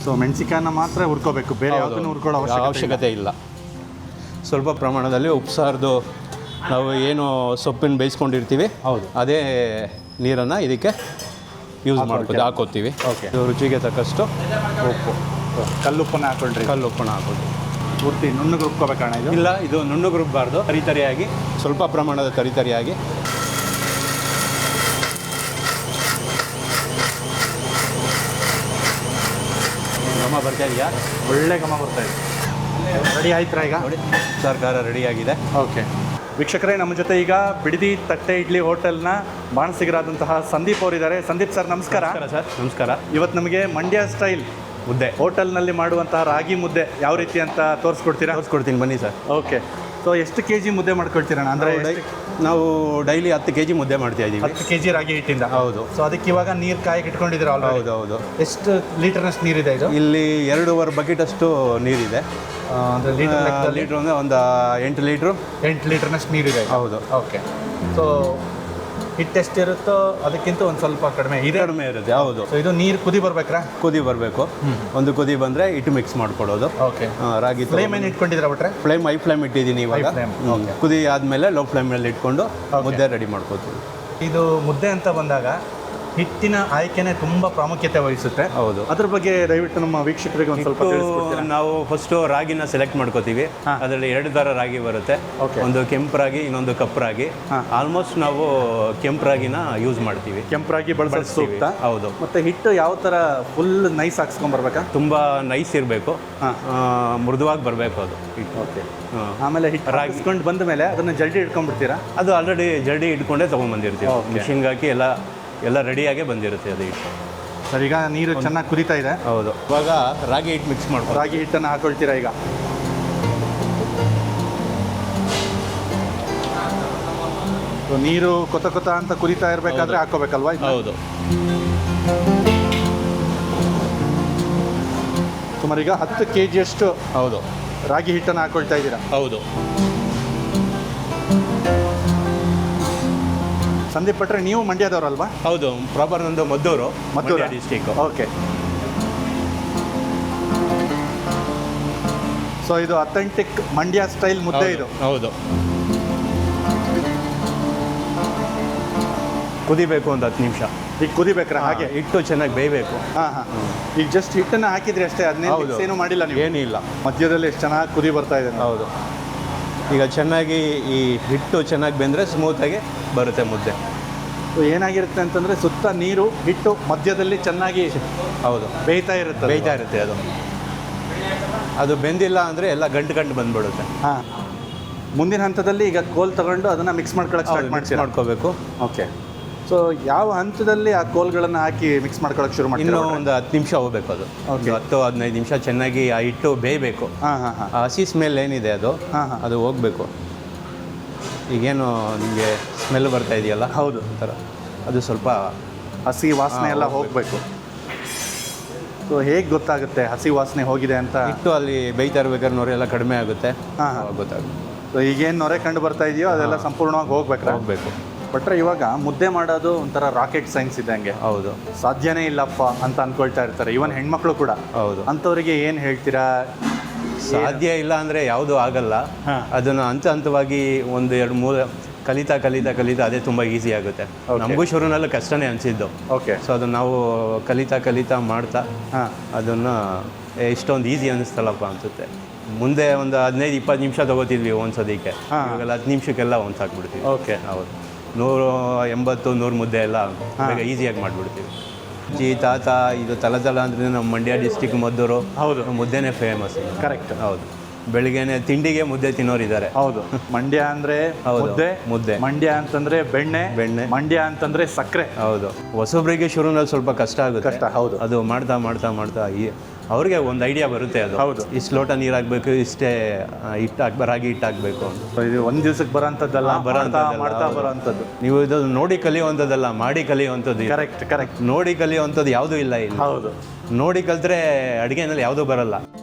ಸೊ ಮೆಣಸಿಕಾಯನ್ನ ಮಾತ್ರ ಹುರ್ಕೋಬೇಕು, ಬೇರೆ ಯಾವುದನ್ನು ಹುರ್ಕೊಳ್ಳೋ ಅವಶ್ಯಕತೆ ಇಲ್ಲ. ಸ್ವಲ್ಪ ಪ್ರಮಾಣದಲ್ಲಿ ಉಪ್ಸಾರ್ದು ನಾವು ಏನು ಸೊಪ್ಪಿನ ಬೇಯಿಸ್ಕೊಂಡಿರ್ತೀವಿ, ಹೌದು, ಅದೇ ನೀರನ್ನು ಇದಕ್ಕೆ ಯೂಸ್ ಹಾಕೋತೀವಿ. ಓಕೆ. ರುಚಿಗೆ ತಕ್ಕಷ್ಟು ಉಪ್ಪು, ಕಲ್ಲುಪ್ಪನ್ನ ಹಾಕೊಂಡ್ರಿ? ಕಲ್ಲುಪ್ಪನ್ನ ಹಾಕೋದು. ಪೂರ್ತಿ ನುಣ್ಣಗೆ ರುಬ್ಕೋಬೇಕಣ್ಣ ಇದು? ಇಲ್ಲ, ಇದು ನುಣ್ಣಗೆ ರುಬ್ಬಾರ್ದು. ತರಿತರಿಯಾಗಿ, ಸ್ವಲ್ಪ ಪ್ರಮಾಣದ ತರಿತರಿಯಾಗಿ. ಘಮ ಬರ್ತಾ ಇದೆಯಾ? ಒಳ್ಳೆ ಘಮ ಬರ್ತಾ ಇದೆ. ರೆಡಿ ಆಯ್ತಾ ಈಗ? ನೋಡಿ, ಸರ್ಕಾರ ರೆಡಿಯಾಗಿದೆ. ಓಕೆ. ವೀಕ್ಷಕರೇ, ನಮ್ಮ ಜೊತೆ ಈಗ ಬಿಡದಿ ತಟ್ಟೆ ಇಡ್ಲಿ ಹೋಟೆಲ್ನ ಬಾಣಸಿಗರಾದಂತಹ ಸಂದೀಪ್ ಅವರಿದ್ದಾರೆ. ಸಂದೀಪ್ ಸರ್, ನಮಸ್ಕಾರ. ಸರ್, ನಮಸ್ಕಾರ. ಇವತ್ತು ನಮಗೆ ಮಂಡ್ಯ ಸ್ಟೈಲ್ ಮುದ್ದೆ, ಹೋಟೆಲ್ನಲ್ಲಿ ಮಾಡುವಂತಹ ರಾಗಿ ಮುದ್ದೆ ಯಾವ ರೀತಿ ಅಂತ ತೋರಿಸ್ಕೊಡ್ತೀರಾ? ತೋರಿಸ್ಕೊಡ್ತೀನಿ, ಬನ್ನಿ ಸರ್. ಓಕೆ. ಸೊ ಎಷ್ಟು ಕೆ ಜಿ ಮುದ್ದೆ ಮಾಡ್ಕೊಳ್ತೀರಣ್ಣ? ಅಂದರೆ ನಾವು ಡೈಲಿ 10 kg ಮುದ್ದೆ ಮಾಡ್ತಾ ಇದ್ದೀವಿ. 10 kg ರಾಗಿ ಹಿಟ್ಟಿಂದ? ಹೌದು. ಸೊ ಅದಕ್ಕೆ ಇವಾಗ ನೀರು ಕಾಯಿಗೆ ಇಟ್ಕೊಂಡಿದ್ದೀರಾ? ಹೌದು ಹೌದು. ಎಷ್ಟು ಲೀಟರ್ನಷ್ಟು ನೀರಿದೆ ಇದು? ಇಲ್ಲಿ 2.5 ಬಕೆಟ್ ಅಷ್ಟು ನೀರಿದೆ. ಅಂದರೆ ಲೀಟ್ರ್ ಅಂದರೆ ಒಂದು 8 ಲೀಟ್ರು. 8 ಲೀಟರ್ನಷ್ಟು ನೀರಿದೆ? ಹೌದು. ಓಕೆ. ಸೊ ಹಿಟ್ಟು ಎಷ್ಟಿರುತ್ತೋ ಅದಕ್ಕಿಂತ ಒಂದು ಸ್ವಲ್ಪ ಕಡಿಮೆ ಕಡಿಮೆ ಇರುತ್ತೆ. ಹೌದು. ಸೊ ಇದು ನೀರು ಕುದಿ ಬರ್ಬೇಕ್ರಾ? ಕುದಿ ಬರಬೇಕು. ಒಂದು ಕುದಿ ಬಂದರೆ ಹಿಟ್ಟು ಮಿಕ್ಸ್ ಮಾಡ್ಕೊಡೋದು. ಓಕೆ. ರಾಗಿ ಫ್ಲೇಮ್ ಏನು ಇಟ್ಕೊಂಡಿದ್ದೀರಾ ಬಿಟ್ರೆ? ಫ್ಲೇಮ್ ಹೈ ಫ್ಲೇಮ್ ಇಟ್ಟಿದ್ದೀನಿ ಇವಾಗ. ಓಕೆ. ಕುದಿ ಆದಮೇಲೆ ಲೋ ಫ್ಲೇಮಲ್ಲಿ ಇಟ್ಕೊಂಡು ಮುದ್ದೆ ರೆಡಿ ಮಾಡ್ಕೋತೀವಿ. ಇದು ಮುದ್ದೆ ಅಂತ ಬಂದಾಗ ಹಿಟ್ಟಿನ ಆಯ್ಕೆನೇ ತುಂಬ ಪ್ರಾಮುಖ್ಯತೆ ವಹಿಸುತ್ತೆ. ಹೌದು. ಅದ್ರ ಬಗ್ಗೆ ದಯವಿಟ್ಟು ನಮ್ಮ ವೀಕ್ಷಕರಿಗೆ ಒಂದು ಸ್ವಲ್ಪ ತಿಳಿಸ್ಕೊಡ್ತೀರಾ? ನಾವು ಫಸ್ಟು ರಾಗಿನ ಸೆಲೆಕ್ಟ್ ಮಾಡ್ಕೋತೀವಿ. ಅದರಲ್ಲಿ 2 ಥರ ರಾಗಿ ಬರುತ್ತೆ. ಒಂದು ಕೆಂಪು ರಾಗಿ, ಇನ್ನೊಂದು ಕಪ್ಪು ರಾಗಿ. ಆಲ್ಮೋಸ್ಟ್ ನಾವು ಕೆಂಪು ರಾಗಿನ ಯೂಸ್ ಮಾಡ್ತೀವಿ. ಕೆಂಪು ರಾಗಿ ಬಳಸೋದು ಸೂಕ್ತ. ಹೌದು. ಮತ್ತೆ ಹಿಟ್ಟು ಯಾವ ಥರ ಫುಲ್ ನೈಸ್ ಹಾಕ್ಸ್ಕೊಂಬರ್ಬೇಕಾ? ತುಂಬ ನೈಸ್ ಇರಬೇಕು, ಮೃದುವಾಗಿ ಬರಬೇಕು ಅದು ಹಿಟ್ಟು. ಓಕೆ. ಆಮೇಲೆ ಹಿಟ್ಟು ಹಾಕಿಸ್ಕೊಂಡು ಬಂದ ಮೇಲೆ ಅದನ್ನು ಜಲ್ದಿ ಇಟ್ಕೊಂಡ್ಬಿಡ್ತೀರಾ? ಅದು ಆಲ್ರೆಡಿ ಜಲ್ದಿ ಇಟ್ಕೊಂಡೇ ತೊಗೊಂಡ್ಬಂದಿರ್ತೀವಿ. ಮಿಷಿನ್ಗೆ ಹಾಕಿ ಎಲ್ಲ ರೆಡಿಯಾಗೇ ಬಂದಿರುತ್ತೆ ಅದು ಹಿಟ್ಟು. ಸರ್, ಈಗ ನೀರು ಚೆನ್ನಾಗಿ ಕುದೀತಾ ಇದೆ. ಹೌದು. ಇವಾಗ ರಾಗಿ ಹಿಟ್ಟು ಮಿಕ್ಸ್ ಮಾಡ್ಕೊ. ರಾಗಿ ಹಿಟ್ಟನ್ನು ಹಾಕೊಳ್ತೀರಾ ಈಗ? ನೀರು ಕೊತ ಕೊತ ಅಂತ ಕುದೀತಾ ಇರಬೇಕಾದ್ರೆ ಹಾಕೋಬೇಕಲ್ವಾ? ಹೌದು. ಸುಮಾರು ಈಗ 10 kg ಹೌದು ರಾಗಿ ಹಿಟ್ಟನ್ನು ಹಾಕೊಳ್ತಾ ಇದ್ದೀರಾ? ಹೌದು. ಸಂದೀಪ್ ಭಟ್ರೆ, ನೀವು ಮಂಡ್ಯದವರಲ್ವಾ? ಹೌದು, ಪ್ರಾಪರ್ ನಂದು ಮದ್ದೂರು ಡಿಸ್ಟಿಕ್. ಓಕೆ. ಸೊ ಇದು ಅಥೆಂಟಿಕ್ ಮಂಡ್ಯ ಸ್ಟೈಲ್ ಮುದ್ದೆ ಇದು. ಹೌದು. ಕುದಿಬೇಕು ಒಂದು 10 ನಿಮಿಷ. ಈಗ ಕುದಿಬೇಕ್ರ? ಹಾಗೆ ಹಿಟ್ಟು ಚೆನ್ನಾಗಿ ಬೇಯಬೇಕು. ಈಗ ಜಸ್ಟ್ ಹಿಟ್ಟನ್ನು ಹಾಕಿದ್ರಿ ಅಷ್ಟೇ, ಅದನ್ನೇ ಏನು ಮಾಡಿಲ್ಲ ನೀವು? ಏನಿಲ್ಲ. ಮಧ್ಯದಲ್ಲಿ ಎಷ್ಟು ಚೆನ್ನಾಗಿ ಕುದಿ ಬರ್ತಾ ಇದೆ. ಹೌದು. ಈಗ ಚೆನ್ನಾಗಿ ಈ ಹಿಟ್ಟು ಚೆನ್ನಾಗಿ ಬೆಂದರೆ ಸ್ಮೂತಾಗಿ ಬರುತ್ತೆ ಮುದ್ದೆ. ಏನಾಗಿರುತ್ತೆ ಅಂತಂದರೆ ಸುತ್ತ ನೀರು, ಹಿಟ್ಟು ಮಧ್ಯದಲ್ಲಿ ಚೆನ್ನಾಗಿ ಹೌದು ಬೇಯ್ತಾ ಇರುತ್ತೆ ಅದು ಬೆಂದಿಲ್ಲ ಅಂದರೆ ಎಲ್ಲ ಗಂಟು ಬಂದುಬಿಡುತ್ತೆ. ಹಾಂ. ಮುಂದಿನ ಹಂತದಲ್ಲಿ ಈಗ ಕೋಲ್ ತಗೊಂಡು ಅದನ್ನು ಮಿಕ್ಸ್ ಮಾಡ್ಕೊಳಕ್ಕೆ ಸ್ಟಾರ್ಟ್ ಮಾಡ್ಕೋಬೇಕು. ಓಕೆ. ಸೊ ಯಾವ ಹಂತದಲ್ಲಿ ಆ ಕೋಲ್ಗಳನ್ನು ಹಾಕಿ ಮಿಕ್ಸ್ ಮಾಡ್ಕೊಳಕ್ಕೆ ಶುರು ಮಾಡಿ? ಇನ್ನೂ ಒಂದು 10 ನಿಮಿಷ ಹೋಗ್ಬೇಕು. ಅದು 10-15 ನಿಮಿಷ ಚೆನ್ನಾಗಿ ಆ ಹಿಟ್ಟು ಬೇಯಬೇಕು. ಆ ಹಸಿ ಸ್ಮೆಲ್ ಏನಿದೆ ಅದು ಹೋಗಬೇಕು. ಈಗೇನು ನಿಮಗೆ ಸ್ಮೆಲ್ ಬರ್ತಾ ಇದೆಯಲ್ಲ, ಹೌದು, ಥರ ಅದು ಸ್ವಲ್ಪ ಹಸಿ ವಾಸನೆ ಎಲ್ಲ ಹೋಗಬೇಕು. ಸೊ ಹೇಗೆ ಗೊತ್ತಾಗುತ್ತೆ ಹಸಿ ವಾಸನೆ ಹೋಗಿದೆ ಅಂತ? ಹಿಟ್ಟು ಅಲ್ಲಿ ಬೇಯ್ತಾ ಇರ್ಬೇಕಾದ್ರೆ ನೊರೆ ಎಲ್ಲ ಕಡಿಮೆ ಆಗುತ್ತೆ. ಗೊತ್ತಾಗುತ್ತೆ. ಸೊ ಈಗೇನು ನೊರೆ ಕಂಡು ಬರ್ತಾ ಇದೆಯೋ ಅದೆಲ್ಲ ಸಂಪೂರ್ಣವಾಗಿ ಹೋಗಬೇಕು. ಬಟ್ರೆ ಇವಾಗ ಮುದ್ದೆ ಮಾಡೋದು ಒಂಥರ ರಾಕೆಟ್ ಸೈನ್ಸ್ ಇದ್ದಂಗೆ. ಹೌದು. ಸಾಧ್ಯನೇ ಇಲ್ಲಪ್ಪ ಅಂತ ಅಂದ್ಕೊಳ್ತಾ ಇರ್ತಾರೆ, ಇವನ್ ಹೆಣ್ಮಕ್ಳು ಕೂಡ. ಹೌದು. ಅಂಥವ್ರಿಗೆ ಏನು ಹೇಳ್ತೀರಾ? ಸಾಧ್ಯ ಇಲ್ಲ ಅಂದರೆ ಯಾವುದೂ ಆಗಲ್ಲ. ಅದನ್ನು ಹಂತವಾಗಿ 1-2-3 ಕಲಿತಾ ಅದೇ ತುಂಬ ಈಸಿ ಆಗುತ್ತೆ. ನಮಗೂ ಶುರುನಲ್ಲಿ ಕಷ್ಟನೇ ಅನಿಸಿದ್ದು. ಓಕೆ. ಸೊ ಅದನ್ನು ನಾವು ಕಲಿತಾ ಮಾಡ್ತಾ ಅದನ್ನು ಇಷ್ಟೊಂದು ಈಸಿ ಅನ್ನಿಸ್ತಲ್ಲಪ್ಪ ಅನಿಸುತ್ತೆ. ಮುಂದೆ ಒಂದು 15-20 ನಿಮಿಷ ತೊಗೋತಿದ್ವಿ ಒಂದ್ಸೋದಕ್ಕೆ. ಇವಾಗೆಲ್ಲ 10 ನಿಮಿಷಕ್ಕೆಲ್ಲ ಹಾಕ್ಬಿಡ್ತೀವಿ. ಓಕೆ. ಹೌದು. 180-100 ಮುದ್ದೆ ಎಲ್ಲ ಬೇಗ ಈಸಿಯಾಗಿ ಮಾಡಿಬಿಡ್ತೀವಿ. ತಾತ ಇದು ತಲತಲ ಅಂದರೆ ನಮ್ಮ ಮಂಡ್ಯ ಡಿಸ್ಟಿಕ್ ಮದ್ದೂರು. ಹೌದು. ಮುದ್ದೆನೇ ಫೇಮಸ್. ಕರೆಕ್ಟ್. ಹೌದು. ಬೆಳಿಗ್ಗೆನೆ ತಿಂಡಿಗೆ ಮುದ್ದೆ ತಿನ್ನೋರಿದ್ದಾರೆ. ಹೌದು. ಮಂಡ್ಯ ಅಂದರೆ ಮುದ್ದೆ. ಮಂಡ್ಯ ಅಂತಂದರೆ ಬೆಣ್ಣೆ. ಮಂಡ್ಯ ಅಂತಂದರೆ ಸಕ್ಕರೆ. ಹೌದು. ಹೊಸೊಬ್ಬರಿಗೆ ಶುರುನಲ್ಲಿ ಸ್ವಲ್ಪ ಕಷ್ಟ ಆಗುತ್ತೆ. ಹೌದು. ಅದು ಮಾಡ್ತಾ ಅವ್ರಿಗೆ ಒಂದು ಐಡಿಯಾ ಬರುತ್ತೆ. ಅದು ಹೌದು. ಇಷ್ಟು ಲೋಟ ನೀರು ಹಾಕಬೇಕು, ಇಷ್ಟೇ ರಾಗಿ ಹಿಟ್ಟು ಹಾಕಬೇಕು ಅಂತ. ಇದು ಒಂದು ದಿವಸಕ್ಕೆ ಬರೋಂಥದ್ದಲ್ಲ, ಮಾಡ್ತಾ ಬರೋಂಥದ್ದು. ನೀವು ಇದು ನೋಡಿ ಕಲಿಯುವಂಥದ್ದಲ್ಲ, ಮಾಡಿ ಕಲಿಯುವಂಥದ್ದು. ಕರೆಕ್ಟ್. ನೋಡಿ ಕಲಿಯುವಂಥದ್ದು ಯಾವುದೂ ಇಲ್ಲ ಇಲ್ಲಿ. ಹೌದು. ನೋಡಿ ಕಲ್ತ್ರೆ ಅಡುಗೆನಲ್ಲಿ ಯಾವುದೂ ಬರಲ್ಲ.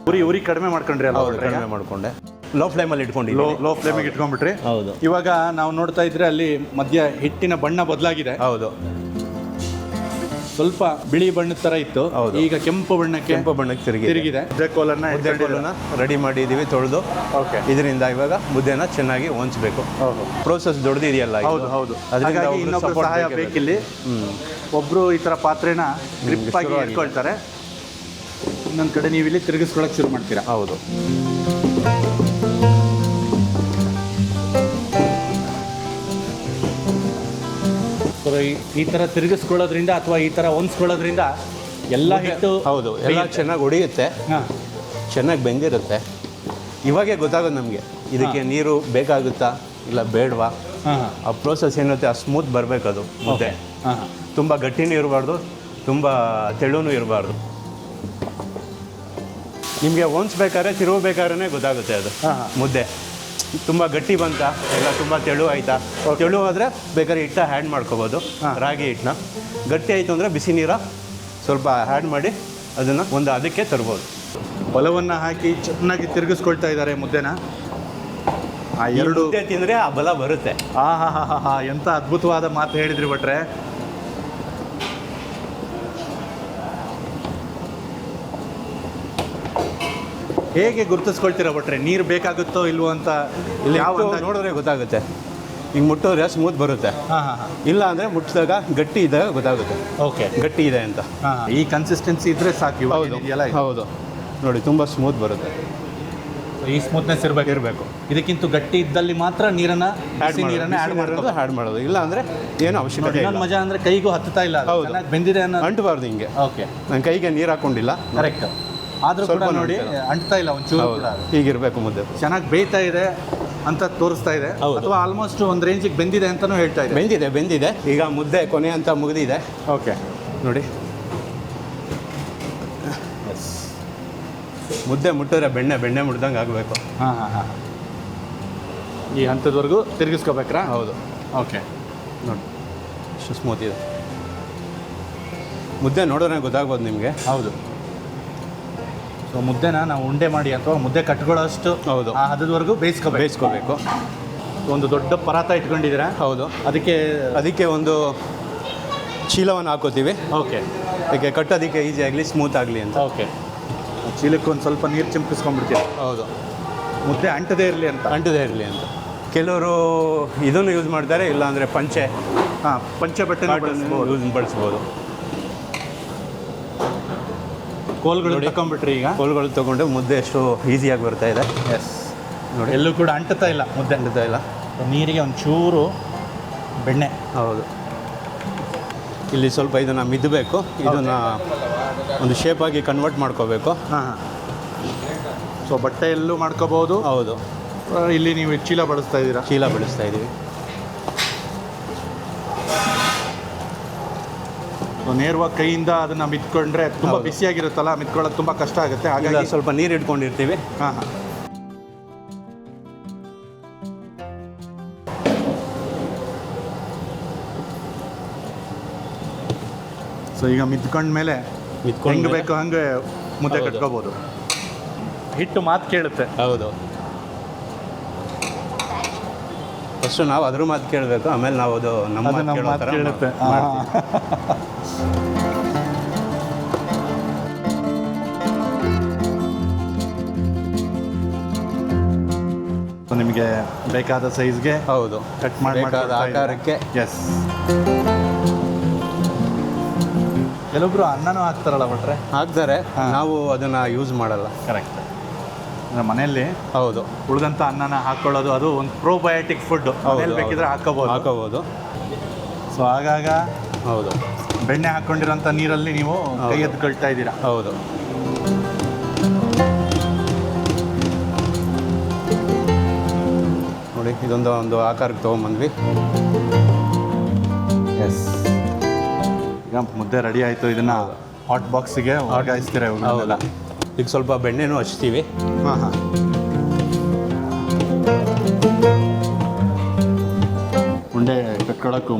ಉರಿ ಕಡಿಮೆ ಮಾಡ್ಕೊಂಡ್ರಿ ಅಲ್ಲ? ಕಡಿಮೆ ಮಾಡ್ಕೊಂಡೆ. ಲೋ ಫ್ಲೇಮಲ್ಲಿ ಇಟ್ಕೊಂಡಿದ್ವಿ. ಲೋ ಫ್ಲೇಮಿಗೆ ಇಟ್ಕೊಂಡ್ಬಿಟ್ರಿ. ಹೌದು. ಇವಾಗ ನಾವು ನೋಡ್ತಾ ಇದ್ರೆ ಅಲ್ಲಿ ಮಧ್ಯ ಹಿಟ್ಟಿನ ಬಣ್ಣ ಬದಲಾಗಿದೆ. ಹೌದು. ಸ್ವಲ್ಪ ಬಿಳಿ ಬಣ್ಣದ ಥರ ಇತ್ತು. ಈಗ ಕೆಂಪು ಬಣ್ಣಕ್ಕೆ ತಿರುಗಿದೆ. ಮುದ್ದೆ ಕೋಲನ್ನ ರೆಡಿ ಮಾಡಿದ್ದೀವಿ, ತೊಳೆದು. ಓಕೆ. ಇದರಿಂದ ಇವಾಗ ಮುದ್ದೆನ ಚೆನ್ನಾಗಿ ಹೊಂಚಬೇಕು. ಪ್ರೋಸೆಸ್ ದೊಡ್ಡದಿದೆಯಲ್ಲ. ಹೌದು. ಹಾಗಾಗಿ ಇನ್ನೊಬ್ಬರು ಸಹಾಯ ಬೇಕಿಲ್ಲಿ. ಒಬ್ಬರು ಈ ಥರ ಪಾತ್ರೆನ ಗ್ರಿಪ್ ಆಗಿ ಇಟ್ಕೊಳ್ತಾರೆ, ಇನ್ನೊಂದು ಕಡೆ ನೀವು ಇಲ್ಲಿ ತಿರುಗಿಸ್ಕೊಳಕ್ಕೆ ಶುರು ಮಾಡ್ತೀರಾ. ಹೌದು. ಈ ಥರ ತಿರುಗಿಸ್ಕೊಳ್ಳೋದ್ರಿಂದ ಅಥವಾ ಈ ಥರ ಹೊಂದ್ಸ್ಕೊಳ್ಳೋದ್ರಿಂದ ಎಲ್ಲ ಹಿಟ್ಟು ಹೌದು ಎಲ್ಲ ಚೆನ್ನಾಗಿ ಹೊಡಿಯುತ್ತೆ. ಚೆನ್ನಾಗಿ ಬೆಂದಿರುತ್ತೆ. ಇವಾಗೇ ಗೊತ್ತಾಗೋದು ನಮಗೆ ಇದಕ್ಕೆ ನೀರು ಬೇಕಾಗುತ್ತಾ ಇಲ್ಲ ಬೇಡವಾ. ಆ ಪ್ರೋಸೆಸ್ ಏನಿರುತ್ತೆ ಆ ಸ್ಮೂತ್ ಬರಬೇಕು. ಅದು ಮುದ್ದೆ ತುಂಬ ಗಟ್ಟಿನೂ ಇರಬಾರ್ದು, ತುಂಬ ತೆಳುನೂ ಇರಬಾರ್ದು. ನಿಮಗೆ ಹೊಂಚ್ಬೇಕಾದ್ರೆ ತಿರುಗಬೇಕಾದ್ರೆ ಗೊತ್ತಾಗುತ್ತೆ ಅದು ಮುದ್ದೆ ತುಂಬ ಗಟ್ಟಿ ಬಂತ ಇಲ್ಲ ತುಂಬ ತೆಳು ಆಯಿತಾ. ತೆಳು ಆದರೆ ಬೇಕಾದ್ರೆ ಹಿಟ್ಟ ಹ್ಯಾಡ್ ಮಾಡ್ಕೋಬೋದು. ರಾಗಿ ಹಿಟ್ಟನ್ನ ಗಟ್ಟಿ ಆಯಿತು ಅಂದರೆ ಬಿಸಿ ನೀರ ಸ್ವಲ್ಪ ಹ್ಯಾಡ್ ಮಾಡಿ ಅದನ್ನು ಒಂದು ಅದಕ್ಕೆ ತರ್ಬೋದು. ಬಲವನ್ನು ಹಾಕಿ ಚೆನ್ನಾಗಿ ತಿರುಗಿಸ್ಕೊಳ್ತಾ ಇದ್ದಾರೆ ಮುದ್ದೆನ. ಆ ಎರಡು ಮುದ್ದೆ ತಿಂದರೆ ಆ ಬಲ ಬರುತ್ತೆ. ಎಂಥ ಅದ್ಭುತವಾದ ಮಾತು ಹೇಳಿದ್ರಿ ಭಟ್ರೆ. ಹೇಗೆ ಗುರುತಿಸ್ಕೊಳ್ತೀರಾ ಭಟ್ರೆ ನೀರು ಬೇಕಾಗುತ್ತೋ ಇಲ್ವೋ ಅಂತ? ಇಲ್ಲಿ ನೋಡಿದ್ರೆ ಗೊತ್ತಾಗುತ್ತೆ. ಹಿಂಗೆ ಮುಟ್ಟೋದ್ರೆ ಸ್ಮೂತ್ ಬರುತ್ತೆ. ಹಾಂ ಹಾಂ ಹಾಂ ಇಲ್ಲ ಅಂದರೆ ಮುಟ್ಟಿದಾಗ ಗಟ್ಟಿ ಇದ್ದಾಗ ಗೊತ್ತಾಗುತ್ತೆ ಓಕೆ ಗಟ್ಟಿ ಇದೆ ಅಂತ. ಹಾಂ ಈ ಕನ್ಸಿಸ್ಟೆನ್ಸಿ ಇದ್ರೆ ಸಾಕು ಇವಾಗ ಹೌದು ಇದೆಯಲ್ಲ ಹೌದು ನೋಡಿ ತುಂಬ ಸ್ಮೂತ್ ಬರುತ್ತೆ. ಈ ಸ್ಮೂತ್ನೆಸ್ ಇರಬೇಕು. ಇದಕ್ಕಿಂತ ಗಟ್ಟಿ ಇದ್ದಲ್ಲಿ ಮಾತ್ರ ನೀರನ್ನು ಆ್ಯಡ್ ಮಾಡೋದು ಇಲ್ಲ ಅಂದರೆ ಏನು ಅವಶ್ಯಕತೆ ಇನ್ನೊಂದು ಮಜಾ ಅಂದರೆ ಕೈಗೂ ಹತ್ತುತ್ತಾ ಇಲ್ಲ ಹೌದು. ಚೆನ್ನಾಗಿ ಬೆಂದಿದೆ ಅನ್ನೋ ಅಂಟಬಾರ್ದು ಹಿಂಗೆ. ಓಕೆ ನನ್ನ ಕೈಗೆ ನೀರು ಹಾಕೊಂಡಿಲ್ಲ ಕರೆಕ್ಟ್ ಆದರೂ ಕೂಡ ಸ್ವಲ್ಪ ನೋಡಿ ಅಂಟ್ತಾ ಇಲ್ಲ ಒಂಚೂರು ಕೂಡ ಹೀಗಿರಬೇಕು ಮುದ್ದೆ. ಚೆನ್ನಾಗಿ ಬೇಯ್ತಾ ಇದೆ ಅಂತ ತೋರಿಸ್ತಾ ಇದೆ ಹೌದು. ಅಥವಾ ಆಲ್ಮೋಸ್ಟ್ ಒಂದು ರೇಂಜಿಗೆ ಬೆಂದಿದೆ ಅಂತಲೂ ಹೇಳ್ತಾ ಇದೆ. ಬೆಂದಿದೆ ಈಗ ಮುದ್ದೆ ಕೊನೆ ಅಂತ ಮುಗಿದಿದೆ ಓಕೆ ನೋಡಿ. ಮುದ್ದೆ ಮುಟ್ಟಿದ್ರೆ ಬೆಣ್ಣೆ ಮುಡ್ದಂಗೆ ಆಗಬೇಕು. ಹಾಂ ಹಾಂ ಹಾಂ ಈ ಹಂತದವರೆಗೂ ತಿರುಗಿಸ್ಕೋಬೇಕ್ರಾ? ಹೌದು ಓಕೆ ನೋಡಿ ಎಷ್ಟು ಸ್ಮೂತ್ ಇದೆ ಮುದ್ದೆ ನೋಡಿದ್ರೆ ಗೊತ್ತಾಗ್ಬೋದು ನಿಮಗೆ. ಹೌದು. ಸೊ ಮುದ್ದೆನ ನಾವು ಉಂಡೆ ಮಾಡಿ ಅಥವಾ ಮುದ್ದೆ ಕಟ್ಕೊಳ್ಳೋಷ್ಟು ಹೌದು ಆ ಹದದವರೆಗೂ ಬೇಯಿಸ್ಕೋಬೇಕು. ಒಂದು ದೊಡ್ಡ ಪರಾತ ಇಟ್ಕೊಂಡಿದ್ದೀರಾ? ಹೌದು. ಅದಕ್ಕೆ ಒಂದು ಚೀಲವನ್ನು ಹಾಕೋತೀವಿ. ಓಕೆ ಅದಕ್ಕೆ ಕಟ್ಟೋದಕ್ಕೆ ಈಸಿ ಆಗಲಿ ಸ್ಮೂತ್ ಆಗಲಿ ಅಂತ. ಓಕೆ ಚೀಲಕ್ಕೆ ಒಂದು ಸ್ವಲ್ಪ ನೀರು ಚಿಮ್ಕಿಸ್ಕೊಂಡ್ಬಿಡ್ತೀವಿ. ಹೌದು ಮುದ್ದೆ ಅಂಟದೇ ಇರಲಿ ಅಂತ. ಕೆಲವರು ಇದನ್ನು ಯೂಸ್ ಮಾಡ್ತಾರೆ, ಇಲ್ಲಾಂದರೆ ಪಂಚೆ ಬಟ್ಟೆ ಬಳಸ್ಬೋದು. ಕೋಲ್ಗಳು ತಗೊಂಡ್ಬಿಟ್ರಿ ಈಗ ಕೋಲ್ಗಳು ತೊಗೊಂಡು ಮುದ್ದೆ ಎಷ್ಟು ಈಸಿಯಾಗಿ ಬರ್ತಾ ಇದೆ. ಎಸ್ ನೋಡಿ ಎಲ್ಲೂ ಕೂಡ ಅಂಟುತ್ತಾ ಇಲ್ಲ ಮುದ್ದೆ. ಅಂಟುತ್ತಾ ಇಲ್ಲ. ನೀರಿಗೆ ಒಂಚೂರು ಬೆಣ್ಣೆ. ಹೌದು. ಇಲ್ಲಿ ಸ್ವಲ್ಪ ಇದನ್ನು ಮಿದ್ದಬೇಕು. ಇದನ್ನು ಒಂದು ಶೇಪಾಗಿ ಕನ್ವರ್ಟ್ ಮಾಡ್ಕೋಬೇಕು. ಹಾಂ ಸೊ ಬಟ್ಟೆಯಲ್ಲೂ ಮಾಡ್ಕೋಬೋದು. ಹೌದು. ಇಲ್ಲಿ ನೀವು ಚೀಲ ಬಳಸ್ತಾ ಇದ್ದೀರಾ? ಚೀಲ ಬೆಳೆಸ್ತಾ ಇದ್ದೀವಿ. ನೇರವಾಗಿ ಕೈಯಿಂದ ಅದನ್ನು ಮಿತ್ಕೊಂಡ್ರೆ ತುಂಬ ಬಿಸಿಯಾಗಿರುತ್ತಲ್ಲ, ಮಿತ್ಕೊಳ್ಳೋದು ತುಂಬ ಕಷ್ಟ ಆಗುತ್ತೆ. ಹಾಗಾಗಿ ಸ್ವಲ್ಪ ನೀರು ಇಟ್ಕೊಂಡಿರ್ತೀವಿ. ಹಾಂ ಹಾಂ ಸೊ ಈಗ ಮಿತ್ಕೊಂಡ್ಮೇಲೆ ಹೆಂಗೆ ಬೇಕು ಹಂಗೆ ಮುದ್ದೆ ಕಟ್ಕೋಬೋದು. ಹಿಟ್ಟು ಮಾತು ಕೇಳುತ್ತೆ. ಹೌದು. ಫಸ್ಟು ನಾವು ಅದ್ರ ಮಾತು ಕೇಳಬೇಕು, ಆಮೇಲೆ ನಾವು ಅದು ನಮ್ಮ ಮಾತು ಕೇಳುತ್ತೆ. ನಿಮಗೆ ಬೇಕಾದ ಸೈಜ್ಗೆ ಹೌದು ಕಟ್ ಮಾಡಿ ಆಕಾರಕ್ಕೆ. ಎಸ್. ಕೆಲವೊಬ್ರು ಅನ್ನನೂ ಹಾಕ್ತಾರಲ್ಲ ಭಟ್ರೆ? ಹಾಕ್ತಾರೆ. ನಾವು ಅದನ್ನು ಯೂಸ್ ಮಾಡಲ್ಲ. ಕರೆಕ್ಟ್. ಮನೆಯಲ್ಲಿ ಹೌದು ಉಳಿದಂಥ ಅನ್ನನ ಹಾಕ್ಕೊಳ್ಳೋದು ಅದು ಒಂದು ಪ್ರೋಬಯೋಟಿಕ್ ಫುಡ್. ಮನೇಲಿ ಬೇಕಿದ್ರೆ ಹಾಕೋಬೋದು. ಸೊ ಆಗಾಗ ಹೌದು ಬೆಣ್ಣೆ ಹಾಕ್ಕೊಂಡಿರೋಂಥ ನೀರಲ್ಲಿ ನೀವು ಕೈ ಎತ್ಕೊಳ್ತಾ ಇದ್ದೀರಾ. ಹೌದು. ನೋಡಿ ಒಂದು ಆಕಾರಕ್ಕೆ ತೊಗೊಂಬಂದ್ವಿ. ಎಸ್. ಈಗ ಮುದ್ದೆ ರೆಡಿ ಆಯಿತು. ಇದನ್ನು ಹಾಟ್ ಬಾಕ್ಸಿಗೆ ವರ್ಗಾಯಿಸ್ತೀರ? ಹೌದಲ್ಲ. ಈಗ ಸ್ವಲ್ಪ ಬೆಣ್ಣೆನೂ ಹಚ್ತೀವಿ. ಹಾಂ ಹಾಂ ಉಂಡೆ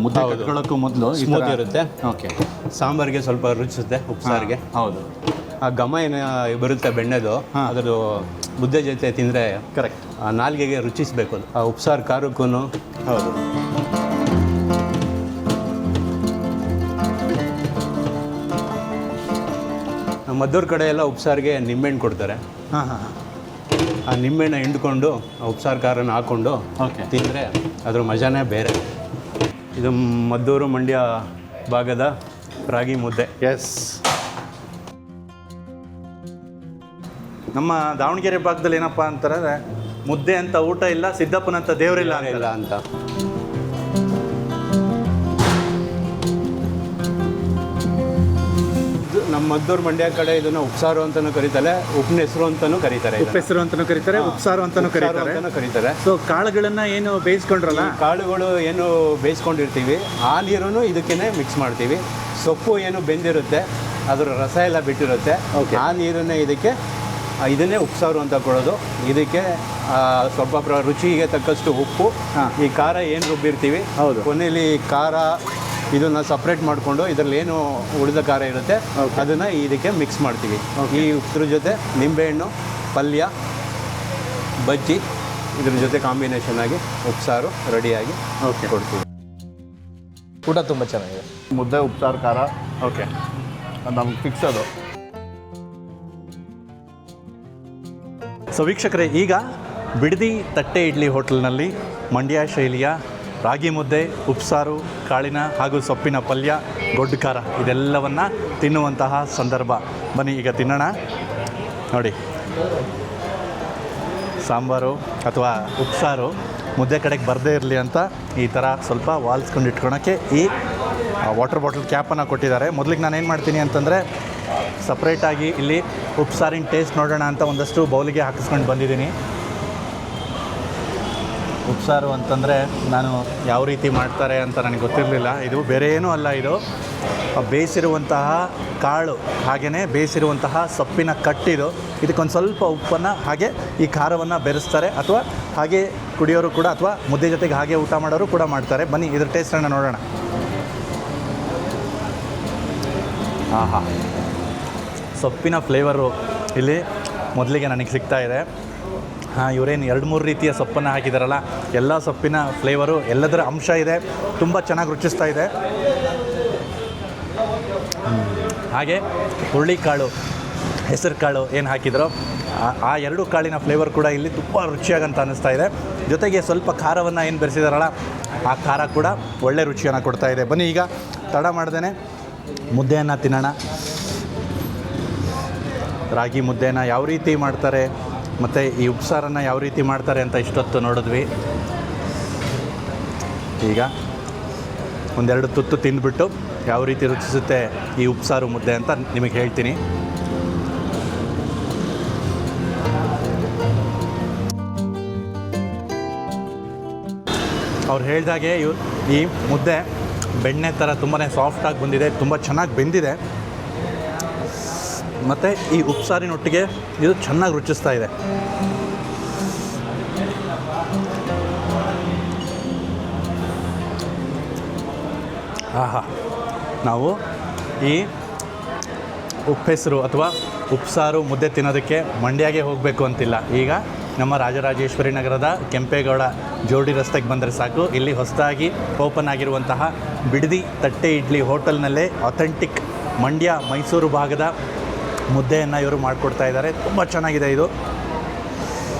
ಮುದ್ದೆ ಕಟ್ಕೊಳ್ಳೋಕ್ಕೂ ಮೊದಲು ಸ್ಮೂತ್ ಇರುತ್ತೆ. ಓಕೆ. ಸಾಂಬಾರಿಗೆ ಸ್ವಲ್ಪ ರುಚಿಸುತ್ತೆ, ಉಪ್ಸಾರಿಗೆ. ಹೌದು. ಆ ಘಮ ಏನು ಬರುತ್ತೆ ಬೆಣ್ಣೆದು, ಅದರದ್ದು ಮುದ್ದೆ ಜೊತೆ ತಿಂದರೆ ಕರೆಕ್ಟ್ ಆ ನಾಲ್ಗೆಗೆ ರುಚಿಸಬೇಕು ಅದು. ಆ ಉಪ್ಸಾರು ಖಾರಕ್ಕೂ. ಹೌದು. ಮದ್ದೂರು ಕಡೆ ಎಲ್ಲ ಉಪ್ಸಾರಿಗೆ ನಿಂಬೆಹಣ್ಣು ಕೊಡ್ತಾರೆ. ಹಾಂ ಹಾಂ ಹಾಂ ಆ ನಿಂಬೆಹಣ್ಣು ಹಿಂಡ್ಕೊಂಡು ಉಪ್ಸಾರು ಖಾರನ ಹಾಕ್ಕೊಂಡು ತಿಂದರೆ ಅದ್ರ ಮಜಾನೇ ಬೇರೆ. ಇದು ಮದ್ದೂರು ಮಂಡ್ಯ ಭಾಗದ ರಾಗಿ ಮುದ್ದೆ. ಎಸ್. ನಮ್ಮ ದಾವಣಗೆರೆ ಭಾಗದಲ್ಲಿ ಏನಪ್ಪ ಅಂತಾರೆ, ಮುದ್ದೆ ಅಂತ ಊಟ ಇಲ್ಲ, ಸಿದ್ದಪ್ಪನಂತ ದೇವರಿಲ್ಲ ಅಂತ. ನಮ್ಮ ಮದ್ದೂರು ಮಂಡ್ಯ ಕಡೆ ಇದನ್ನು ಉಪ್ಸಾರು ಅಂತಲೂ ಕರೀತಾರೆ, ಉಪ್ಪಿನ ಹೆಸರು ಅಂತಲೂ ಕರೀತಾರೆ. ಉಪ್ಪೆಸರು ಅಂತಲೂ ಕರೀತಾರೆ, ಉಪ್ಸಾರು ಅಂತಲೂ ಕರೀತಾರೆ. ಸೊ ಕಾಳುಗಳನ್ನು ಏನು ಬೇಯಿಸ್ಕೊಂಡ್ರಲ್ಲ, ಕಾಳುಗಳು ಏನು ಬೇಯಿಸ್ಕೊಂಡಿರ್ತೀವಿ ಆ ನೀರನ್ನು ಇದಕ್ಕೇ ಮಿಕ್ಸ್ ಮಾಡ್ತೀವಿ. ಸೊಪ್ಪು ಏನು ಬೆಂದಿರುತ್ತೆ ಅದರ ರಸ ಎಲ್ಲ ಬಿಟ್ಟಿರುತ್ತೆ, ಆ ನೀರನ್ನೇ ಇದನ್ನೇ ಉಪ್ಸಾರು ಅಂತ ಕೊಡೋದು. ಇದಕ್ಕೆ ಸ್ವಲ್ಪ ರುಚಿಗೆ ತಕ್ಕಷ್ಟು ಉಪ್ಪು, ಈ ಖಾರ ಏನು ರುಬ್ಬಿರ್ತೀವಿ ಕೊನೆಯಲ್ಲಿ ಖಾರ ಇದನ್ನು ಸಪ್ರೇಟ್ ಮಾಡಿಕೊಂಡು ಇದರಲ್ಲಿ ಏನು ಉಳಿದ ಖಾರ ಇರುತ್ತೆ ಅದನ್ನು ಇದಕ್ಕೆ ಮಿಕ್ಸ್ ಮಾಡ್ತೀವಿ. ಈ ಉಪ್ಪರ ಜೊತೆ ನಿಂಬೆಹಣ್ಣು, ಪಲ್ಯ, ಬಜ್ಜಿ ಇದ್ರ ಜೊತೆ ಕಾಂಬಿನೇಷನ್ ಆಗಿ ಉಪ್ಸಾರು ರೆಡಿಯಾಗಿ ಕೊಡ್ತೀವಿ. ಊಟ ತುಂಬ ಚೆನ್ನಾಗಿದೆ. ಮುದ್ದೆ, ಉಪ್ಸಾರು, ಖಾರ. ಓಕೆ, ಅದು ನಮ್ಗೆ ಫಿಕ್ಸ್ ಅದು. ಸೊ ವೀಕ್ಷಕರೇ, ಈಗ ಬಿಡದಿ ತಟ್ಟೆ ಇಡ್ಲಿ ಹೋಟೆಲ್ನಲ್ಲಿ ಮಂಡ್ಯ ಶೈಲಿಯ ರಾಗಿ ಮುದ್ದೆ, ಉಪ್ಸಾರು, ಕಾಳಿನ ಹಾಗೂ ಸೊಪ್ಪಿನ ಪಲ್ಯ, ಗೊಡ್ಡು ಖಾರ ಇದೆಲ್ಲವನ್ನು ತಿನ್ನುವಂತಹ ಸಂದರ್ಭ. ಬನ್ನಿ ಈಗ ತಿನ್ನೋಣ. ನೋಡಿ, ಸಾಂಬಾರು ಅಥವಾ ಉಪ್ಸಾರು ಮುದ್ದೆ ಕಡೆಗೆ ಬರದೇ ಇರಲಿ ಅಂತ ಈ ಥರ ಸ್ವಲ್ಪ ವಾಲ್ಸ್ಕೊಂಡು ಇಟ್ಕೊಳಕ್ಕೆ ಈ ವಾಟರ್ ಬಾಟಲ್ ಕ್ಯಾಪನ್ನು ಕೊಟ್ಟಿದ್ದಾರೆ. ಮೊದಲಿಗೆ ನಾನು ಏನು ಮಾಡ್ತೀನಿ ಅಂತಂದರೆ ಸಪ್ರೇಟಾಗಿ ಇಲ್ಲಿ ಉಪ್ಸಾರಿನ ಟೇಸ್ಟ್ ನೋಡೋಣ ಅಂತ ಒಂದಷ್ಟು ಬೌಲಿಗೆ ಹಾಕಿಸ್ಕೊಂಡು ಬಂದಿದ್ದೀನಿ. ಉಪ್ಸಾರು ಅಂತಂದರೆ ನಾನು ಯಾವ ರೀತಿ ಮಾಡ್ತಾರೆ ಅಂತ ನನಗೆ ಗೊತ್ತಿರಲಿಲ್ಲ. ಇದು ಬೇರೆ ಏನೂ ಅಲ್ಲ, ಇದು ಬೇಯಿಸಿರುವಂತಹ ಕಾಳು ಹಾಗೆಯೇ ಬೇಯಿಸಿರುವಂತಹ ಸೊಪ್ಪಿನ ಕಟ್ಟಿದು. ಇದಕ್ಕೊಂದು ಸ್ವಲ್ಪ ಉಪ್ಪನ್ನು ಹಾಗೆ ಈ ಖಾರವನ್ನು ಬೆರೆಸ್ತಾರೆ, ಅಥವಾ ಹಾಗೆ ಕುಡಿಯೋರು ಕೂಡ, ಅಥವಾ ಮುದ್ದೆ ಜೊತೆಗೆ ಹಾಗೆ ಊಟ ಮಾಡೋರು ಕೂಡ ಮಾಡ್ತಾರೆ. ಬನ್ನಿ ಇದ್ರ ಟೇಸ್ಟನ್ನು ನೋಡೋಣ. ಆಹಾ, ಸೊಪ್ಪಿನ ಫ್ಲೇವರು ಇಲ್ಲಿ ಮೊದಲಿಗೆ ನನಗೆ ಸಿಗ್ತಾ ಇದೆ. ಇವರೇನು 2-3 ರೀತಿಯ ಸೊಪ್ಪನ್ನು ಹಾಕಿದಾರಲ್ಲ, ಎಲ್ಲ ಸೊಪ್ಪಿನ ಫ್ಲೇವರು, ಎಲ್ಲದರ ಅಂಶ ಇದೆ, ತುಂಬ ಚೆನ್ನಾಗಿ ರುಚಿಸ್ತಾ ಇದೆ. ಹಾಗೆ ಹುರುಳಿಕಾಳು, ಹೆಸರು ಕಾಳು ಏನು ಹಾಕಿದ್ರೋ ಆ 2 ಕಾಳಿನ ಫ್ಲೇವರ್ ಕೂಡ ಇಲ್ಲಿ ತುಂಬ ರುಚಿಯಾಗಂತ ಅನ್ನಿಸ್ತಾ ಇದೆ. ಜೊತೆಗೆ ಸ್ವಲ್ಪ ಖಾರವನ್ನು ಏನು ಬೆರೆಸಿದಾರಲ್ಲ, ಆ ಖಾರ ಕೂಡ ಒಳ್ಳೆ ರುಚಿಯನ್ನು ಕೊಡ್ತಾ ಇದೆ. ಬನ್ನಿ ಈಗ ತಡ ಮಾಡ್ದೇ ಮುದ್ದೆಯನ್ನು ತಿನ್ನೋಣ. ರಾಗಿ ಮುದ್ದೆನ ಯಾವ ರೀತಿ ಮಾಡ್ತಾರೆ ಮತ್ತು ಈ ಉಪ್ಸಾರನ್ನು ಯಾವ ರೀತಿ ಮಾಡ್ತಾರೆ ಅಂತ ಇಷ್ಟೊತ್ತು ನೋಡಿದ್ವಿ. ಈಗ ಒಂದೆರಡು ತುತ್ತು ತಿಂದುಬಿಟ್ಟು ಯಾವ ರೀತಿ ರುಚಿಸುತ್ತೆ ಈ ಉಪ್ಸಾರು ಮುದ್ದೆ ಅಂತ ನಿಮಗೆ ಹೇಳ್ತೀನಿ. ಅವ್ರು ಹೇಳಿದಾಗೆ ಈ ಮುದ್ದೆ ಬೆಣ್ಣೆ ಥರ ತುಂಬಾ ಸಾಫ್ಟಾಗಿ ಬಂದಿದೆ, ತುಂಬ ಚೆನ್ನಾಗಿ ಬೆಂದಿದೆ. ಮತ್ತು ಈ ಉಪ್ಸಾರಿನೊಟ್ಟಿಗೆ ಇದು ಚೆನ್ನಾಗಿ ರುಚಿಸ್ತಾ ಇದೆ. ಆಹಾ, ನಾವು ಈ ಉಪ್ಪೆಸರು ಅಥವಾ ಉಪ್ಸಾರು ಮುದ್ದೆ ತಿನ್ನೋದಕ್ಕೆ ಮಂಡ್ಯಗೆ ಹೋಗಬೇಕು ಅಂತಿಲ್ಲ. ಈಗ ನಮ್ಮ ರಾಜರಾಜೇಶ್ವರಿ ನಗರದ ಕೆಂಪೇಗೌಡ ಜೋಡಿ ರಸ್ತೆಗೆ ಬಂದರೆ ಸಾಕು, ಇಲ್ಲಿ ಹೊಸದಾಗಿ ಓಪನ್ ಆಗಿರುವಂತಹ ಬಿಡದಿ ತಟ್ಟೆ ಇಡ್ಲಿ ಹೋಟೆಲ್ನಲ್ಲೇ ಅಥೆಂಟಿಕ್ ಮಂಡ್ಯ ಮೈಸೂರು ಭಾಗದ ಮುದ್ದೆಯನ್ನು ಇವರು ಮಾಡಿಕೊಡ್ತಾ ಇದ್ದಾರೆ. ತುಂಬ ಚೆನ್ನಾಗಿದೆ ಇದು.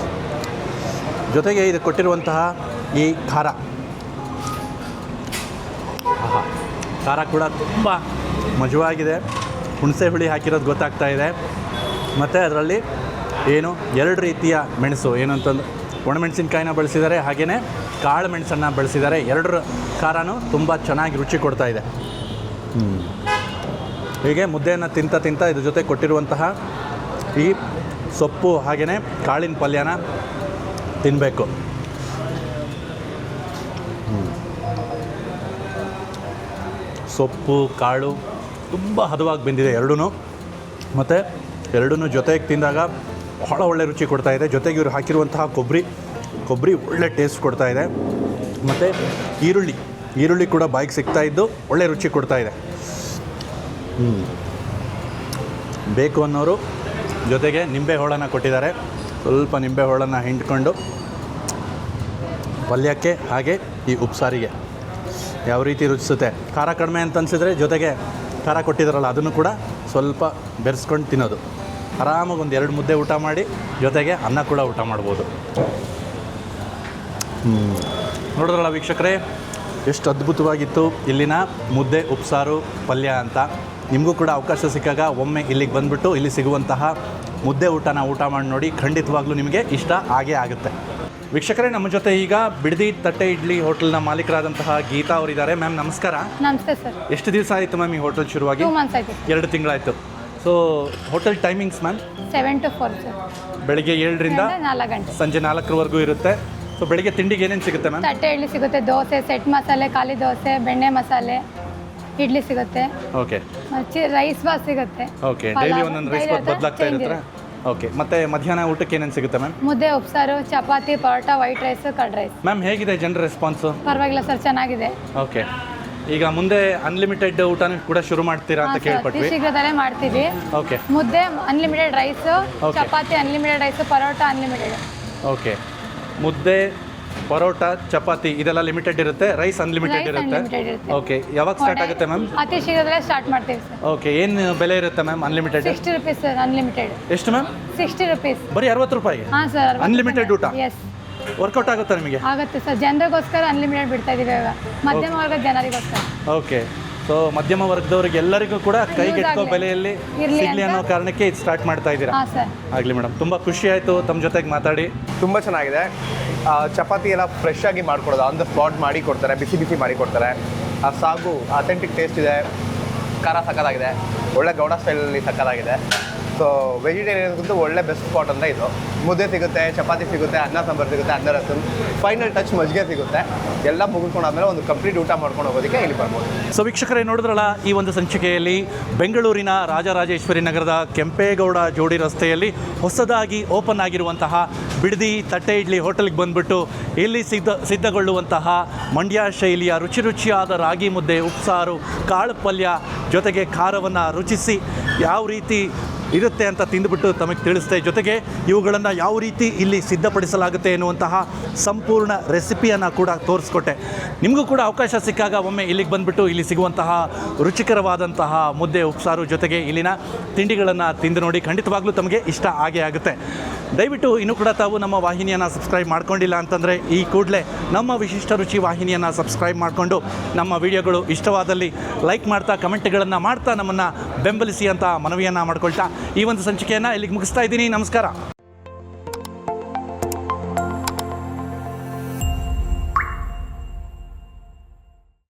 ಜೊತೆಗೆ ಇದು ಕೊಟ್ಟಿರುವಂತಹ ಈ ಖಾರ, ಖಾರ ಕೂಡ ತುಂಬ ಮಜವಾಗಿದೆ. ಹುಣಸೆ ಹುಳಿ ಹಾಕಿರೋದು ಗೊತ್ತಾಗ್ತಾ ಇದೆ. ಮತ್ತು ಅದರಲ್ಲಿ ಏನು 2 ರೀತಿಯ ಮೆಣಸು, ಏನು ಅಂತಂದು ಒಣಮೆಣಸಿನ್ಕಾಯಿನ ಬಳಸಿದ್ದಾರೆ, ಹಾಗೆಯೇ ಕಾಳು ಮೆಣಸನ್ನು ಬಳಸಿದ್ದಾರೆ. 2 ಖಾರನೂ ತುಂಬ ಚೆನ್ನಾಗಿ ರುಚಿ ಕೊಡ್ತಾ ಇದೆ. ಹೀಗೆ ಮುದ್ದೆಯನ್ನು ತಿಂತ ಇದ್ರ ಜೊತೆ ಕೊಟ್ಟಿರುವಂತಹ ಈ ಸೊಪ್ಪು ಹಾಗೆಯೇ ಕಾಳಿನ ಪಲ್ಯನ ತಿನ್ನಬೇಕು. ಸೊಪ್ಪು ಕಾಳು ತುಂಬ ಹದವಾಗಿ ಬೆಂದಿದೆ 2. ಮತ್ತು 2 ಜೊತೆಗೆ ತಿಂದಾಗ ಬಹಳ ಒಳ್ಳೆ ರುಚಿ ಕೊಡ್ತಾ ಇದೆ. ಜೊತೆಗೆ ಇವರು ಹಾಕಿರುವಂತಹ ಕೊಬ್ಬರಿ ಒಳ್ಳೆ ಟೇಸ್ಟ್ ಕೊಡ್ತಾ ಇದೆ. ಮತ್ತು ಈರುಳ್ಳಿ ಕೂಡ ಬಾಯಿಗೆ ಸಿಗ್ತಾ ಇದ್ದು ಒಳ್ಳೆ ರುಚಿ ಕೊಡ್ತಾ ಇದೆ. ಬೇಕು ಅನ್ನೋರು ಜೊತೆಗೆ ನಿಂಬೆ ಹೋಳನ್ನು ಕೊಟ್ಟಿದ್ದಾರೆ. ಸ್ವಲ್ಪ ನಿಂಬೆ ಹೋಳನ್ನು ಹಿಂಡ್ಕೊಂಡು ಪಲ್ಯಕ್ಕೆ ಹಾಗೆ ಈ ಉಪ್ಸಾರಿಗೆ ಯಾವ ರೀತಿ ರುಚಿಸುತ್ತೆ. ಖಾರ ಕಡಿಮೆ ಅಂತ ಅನಿಸಿದ್ರೆ ಜೊತೆಗೆ ಖಾರ ಕೊಟ್ಟಿದ್ದಾರಲ್ಲ ಅದನ್ನು ಕೂಡ ಸ್ವಲ್ಪ ಬೆರೆಸ್ಕೊಂಡು ತಿನ್ನೋದು. ಆರಾಮಾಗಿ 1-2 ಮುದ್ದೆ ಊಟ ಮಾಡಿ ಜೊತೆಗೆ ಅನ್ನ ಕೂಡ ಊಟ ಮಾಡ್ಬೋದು. ನೋಡಿದ್ರಲ್ಲ ವೀಕ್ಷಕರೇ, ಎಷ್ಟು ಅದ್ಭುತವಾಗಿತ್ತು ಇಲ್ಲಿನ ಮುದ್ದೆ ಉಪ್ಸಾರು ಪಲ್ಯ ಅಂತ. ನಿಮಗೂ ಕೂಡ ಅವಕಾಶ ಸಿಕ್ಕಾಗ ಒಮ್ಮೆ ಇಲ್ಲಿಗೆ ಬಂದುಬಿಟ್ಟು ಇಲ್ಲಿ ಸಿಗುವಂತಹ ಮುದ್ದೆ ಊಟನ ಊಟ ಮಾಡಿ ನೋಡಿ, ಖಂಡಿತವಾಗ್ಲೂ ನಿಮಗೆ ಇಷ್ಟ ಆಗೇ ಆಗುತ್ತೆ. ವೀಕ್ಷಕರೇ, ನಮ್ಮ ಜೊತೆ ಈಗ ಬಿಡದಿ ತಟ್ಟೆ ಇಡ್ಲಿ ಹೋಟೆಲ್ನ ಮಾಲೀಕರಾದಂತಹ ಗೀತಾ ಅವರಿದ್ದಾರೆ. ಮ್ಯಾಮ್ ನಮಸ್ಕಾರ. ನಮಸ್ತೆ ಸರ್. ಎಷ್ಟು ದಿವಸ ಆಯಿತು ಮ್ಯಾಮ್ ಈ ಹೋಟೆಲ್ ಶುರುವಾಗಿ? 2 months ಆಯಿತು. 2 ತಿಂಗಳಾಯಿತು. So hotel timings ma'am? 7 to 4 sir. ಬೆಳಿಗ್ಗೆ 7ರಿಂದ 4 ಗಂಟೆ, ಸಂಜೆ 4ರವರೆಗೂ ಇರುತ್ತೆ. ಸೊ ಬೆಳಿಗ್ಗೆ ತಿಂಡಿಗೆ ಏನೇನು ಸಿಗುತ್ತೆ ಮ್ಯಾಮ್? ತಟ್ಟೆ ಇಡ್ಲಿ ಸಿಗುತ್ತೆ, ದೋಸೆ, ಸೆಟ್ ಮಸಾಲೆ, ಖಾಲಿ ದೋಸೆ, ಬೆಣ್ಣೆ ಮಸಾಲೆ ಇಡ್ಲಿ ಸಿಗುತ್ತೆ. ಓಕೆ. ರೈಸ್ ಬಾತ್ ಸಿಗುತ್ತೆ. ಓಕೆ, ಡೈಲಿ ಒಂದೊಂದು ರೈಸ್ ಬಾತ್ ಬದಲಾಗ್ತಾ ಇರುತ್ತೆ. ಓಕೆ, ಮತ್ತು ಮಧ್ಯಾಹ್ನ ಊಟಕ್ಕೆ ಏನೇನು ಸಿಗುತ್ತೆ ಮ್ಯಾಮ್? ಮುದ್ದೆ ಉಪ್ಸಾರು, chapati, paratha, white rice, curd rice. Ma'am ಹೇಗಿದೆ ಜನರ ರೆಸ್ಪಾನ್ಸು? ಪರವಾಗಿಲ್ಲ ಸರ್, ಚೆನ್ನಾಗಿದೆ. ಓಕೆ, ಈಗ ಮುಂದೆ ಅನ್ಲಿಮಿಟೆಡ್ ಊಟನೂ ಕೂಡ ಶುರು ಮಾಡ್ತೀರಾ ಅಂತ ಕೇಳ್ಪಟ್ವಿ. ಶೀಘ್ರದಲ್ಲೇ ಮಾಡ್ತೀವಿ. ಓಕೆ. ಮುದ್ದೆ unlimited rice, chapati unlimited rice, paratha unlimited. Okay, ಮುದ್ದೆ, ಪರೋಟ, ಚಪಾತಿ ಇದೆಲ್ಲ ಲಿಮಿಟೆಡ್ ಇರುತ್ತೆ, ರೈಸ್ ಅನ್ಲಿಮಿಟೆಡ್ ಇರುತ್ತೆ. ಓಕೆ, ಯಾವಾಗ ಸ್ಟಾರ್ಟ್ ಆಗುತ್ತೆ ಮ್ಯಾಮ್? ಅತಿ ಶೀಘ್ರದಲ್ಲೇ ಸ್ಟಾರ್ಟ್ ಮಾಡ್ತೀವಿ ಸರ್. ಓಕೆ, ಏನು ಬೆಲೆ ಇರುತ್ತೆ ma'am unlimited? 60 rupees sir unlimited. ಎಷ್ಟು ಮ್ಯಾಮ್? 60 rupees. ಬರೀ 60 ರೂಪಾಯಿಗೆ ಹಾಂ ಸರ್, ಅನ್ಲಿಮಿಟೆಡ್ ಊಟ? ಎಸ್. ವರ್ಕೌಟ್ ಆಗುತ್ತಾ ನಿಮಗೆ? ಆಗುತ್ತೆ ಸರ್, ಜನರಿಗೋಸ್ಕರ ಅನ್ಲಿಮಿಟೆಡ್ ಬಿಡ್ತಾ ಇದೀವಿ ಇವಾಗ, ಮಧ್ಯಮ ವರ್ಗದ ಜನರಿಗೋಸ್ಕರ. ಓಕೆ, ಸೊ ಮಧ್ಯಮ ವರ್ಗದವ್ರಿಗೆ ಎಲ್ಲರಿಗೂ ಕೂಡ ಕೈಗೆಟಕೋ ಆಗ್ಲಿ. ಬೆಲೆಯಲ್ಲಿ ಇರ್ಲಿ ಸಿಗಲಿ ಅನ್ನೋ ಅಂತ. ಕಾರಣಕ್ಕೆ ಇದು ಸ್ಟಾರ್ಟ್ ಮಾಡ್ತಾ ಇದ್ದೀರಾ? ಹಾಂ ಸರ್. ಆಗಲಿ ಮೇಡಮ್, ತುಂಬ ಖುಷಿ ಆಯಿತು ತಮ್ಮ ಜೊತೆಗೆ ಮಾತಾಡಿ. ತುಂಬ ಚೆನ್ನಾಗಿದೆ. ಚಪಾತಿ ಎಲ್ಲ ಫ್ರೆಶ್ ಆಗಿ ಮಾಡ್ಕೊಡೋದು, ಆನ್ ದ ಸ್ಪಾಟ್ ಮಾಡಿ ಕೊಡ್ತಾರೆ, ಬಿಸಿ ಬಿಸಿ ಮಾಡಿ ಕೊಡ್ತಾರೆ. ಆ ಸಾಗು ಅಥೆಂಟಿಕ್ ಟೇಸ್ಟ್ ಇದೆ, ಖಾರ ಸಕ್ಕತ್ತಾಗಿದೆ, ಒಳ್ಳೆ ಗೌಡ ಸ್ಟೈಲಲ್ಲಿ ಸಕ್ಕತ್ತಾಗಿದೆ. ಸೊ ವೆಜಿಟೇರಿಯನ್ಸ್ಗಂತೂ ಒಳ್ಳೆ ಬೆಸ್ಟ್ ಸ್ಪಾಟ್ ಅಂದರೆ ಇದು. ಮುದ್ದೆ ಸಿಗುತ್ತೆ, ಚಪಾತಿ ಸಿಗುತ್ತೆ, ಅನ್ನ ಸಾಂಬಾರು ಸಿಗುತ್ತೆ, ಅನ್ನ ರಸಮ್, ಫೈನಲ್ ಟಚ್ ಮಜ್ಜಿಗೆ ಸಿಗುತ್ತೆ. ಎಲ್ಲ ಮುಗಿಸ್ಕೊಂಡಾದ್ಮೇಲೆ ಒಂದು ಕಂಪ್ಲೀಟ್ ಊಟ ಮಾಡ್ಕೊಂಡು ಹೋಗೋದಕ್ಕೆ ಇಲ್ಲಿ ಬರ್ಬೋದು. ಸೊ ವೀಕ್ಷಕರೇ, ನೋಡಿದ್ರಲ್ಲ, ಈ ಒಂದು ಸಂಚಿಕೆಯಲ್ಲಿ ಬೆಂಗಳೂರಿನ ರಾಜರಾಜೇಶ್ವರಿ ನಗರದ ಕೆಂಪೇಗೌಡ ಜೋಡಿ ರಸ್ತೆಯಲ್ಲಿ ಹೊಸದಾಗಿ ಓಪನ್ ಆಗಿರುವಂತಹ ಬಿಡದಿ ತಟ್ಟೆ ಇಡ್ಲಿ ಹೋಟೆಲ್ಗೆ ಬಂದುಬಿಟ್ಟು ಇಲ್ಲಿ ಸಿದ್ಧಗೊಳ್ಳುವಂತಹ ಮಂಡ್ಯ ಶೈಲಿಯ ರುಚಿಯಾದ ರಾಗಿ ಮುದ್ದೆ, ಉಪ್ಸಾರು, ಕಾಳು ಪಲ್ಯ ಜೊತೆಗೆ ಖಾರವನ್ನು ರುಚಿಸಿ ಯಾವ ರೀತಿ ಇರುತ್ತೆ ಅಂತ ತಿಂದುಬಿಟ್ಟು ತಮಗೆ ತಿಳಿಸ್ತೆ. ಜೊತೆಗೆ ಇವುಗಳನ್ನು ಯಾವ ರೀತಿ ಇಲ್ಲಿ ಸಿದ್ಧಪಡಿಸಲಾಗುತ್ತೆ ಎನ್ನುವಂತಹ ಸಂಪೂರ್ಣ ರೆಸಿಪಿಯನ್ನು ಕೂಡ ತೋರಿಸ್ಕೊಟ್ಟೆ. ನಿಮಗೂ ಕೂಡ ಅವಕಾಶ ಸಿಕ್ಕಾಗ ಒಮ್ಮೆ ಇಲ್ಲಿಗೆ ಬಂದುಬಿಟ್ಟು ಇಲ್ಲಿ ಸಿಗುವಂತಹ ರುಚಿಕರವಾದಂತಹ ಮುದ್ದೆ, ಉಪ್ಸಾರು ಜೊತೆಗೆ ಇಲ್ಲಿನ ತಿಂಡಿಗಳನ್ನು ತಿಂದು ನೋಡಿ, ಖಂಡಿತವಾಗ್ಲೂ ತಮಗೆ ಇಷ್ಟ ಆಗೇ ಆಗುತ್ತೆ. ದಯವಿಟ್ಟು ಇನ್ನೂ ಕೂಡ ತಾವು ನಮ್ಮ ವಾಹಿನಿಯನ್ನು ಸಬ್ಸ್ಕ್ರೈಬ್ ಮಾಡ್ಕೊಂಡಿಲ್ಲ ಅಂತಂದರೆ ಈ ಕೂಡಲೇ ನಮ್ಮ ವಿಶಿಷ್ಟ ರುಚಿ ವಾಹಿನಿಯನ್ನು ಸಬ್ಸ್ಕ್ರೈಬ್ ಮಾಡಿಕೊಂಡು ನಮ್ಮ ವಿಡಿಯೋಗಳು ಇಷ್ಟವಾದಲ್ಲಿ ಲೈಕ್ ಮಾಡ್ತಾ, ಕಮೆಂಟ್ಗಳನ್ನು ಮಾಡ್ತಾ ನಮ್ಮನ್ನು ಬೆಂಬಲಿಸಿ ಅಂತ ಮನವಿಯನ್ನು ಮಾಡ್ಕೊಳ್ತಾ ಈ ಒಂದು ಸಂಚಿಕೆಯನ್ನು ಇಲ್ಲಿಗೆ ಮುಗಿಸ್ತಾ ಇದ್ದೀನಿ. ನಮಸ್ಕಾರ.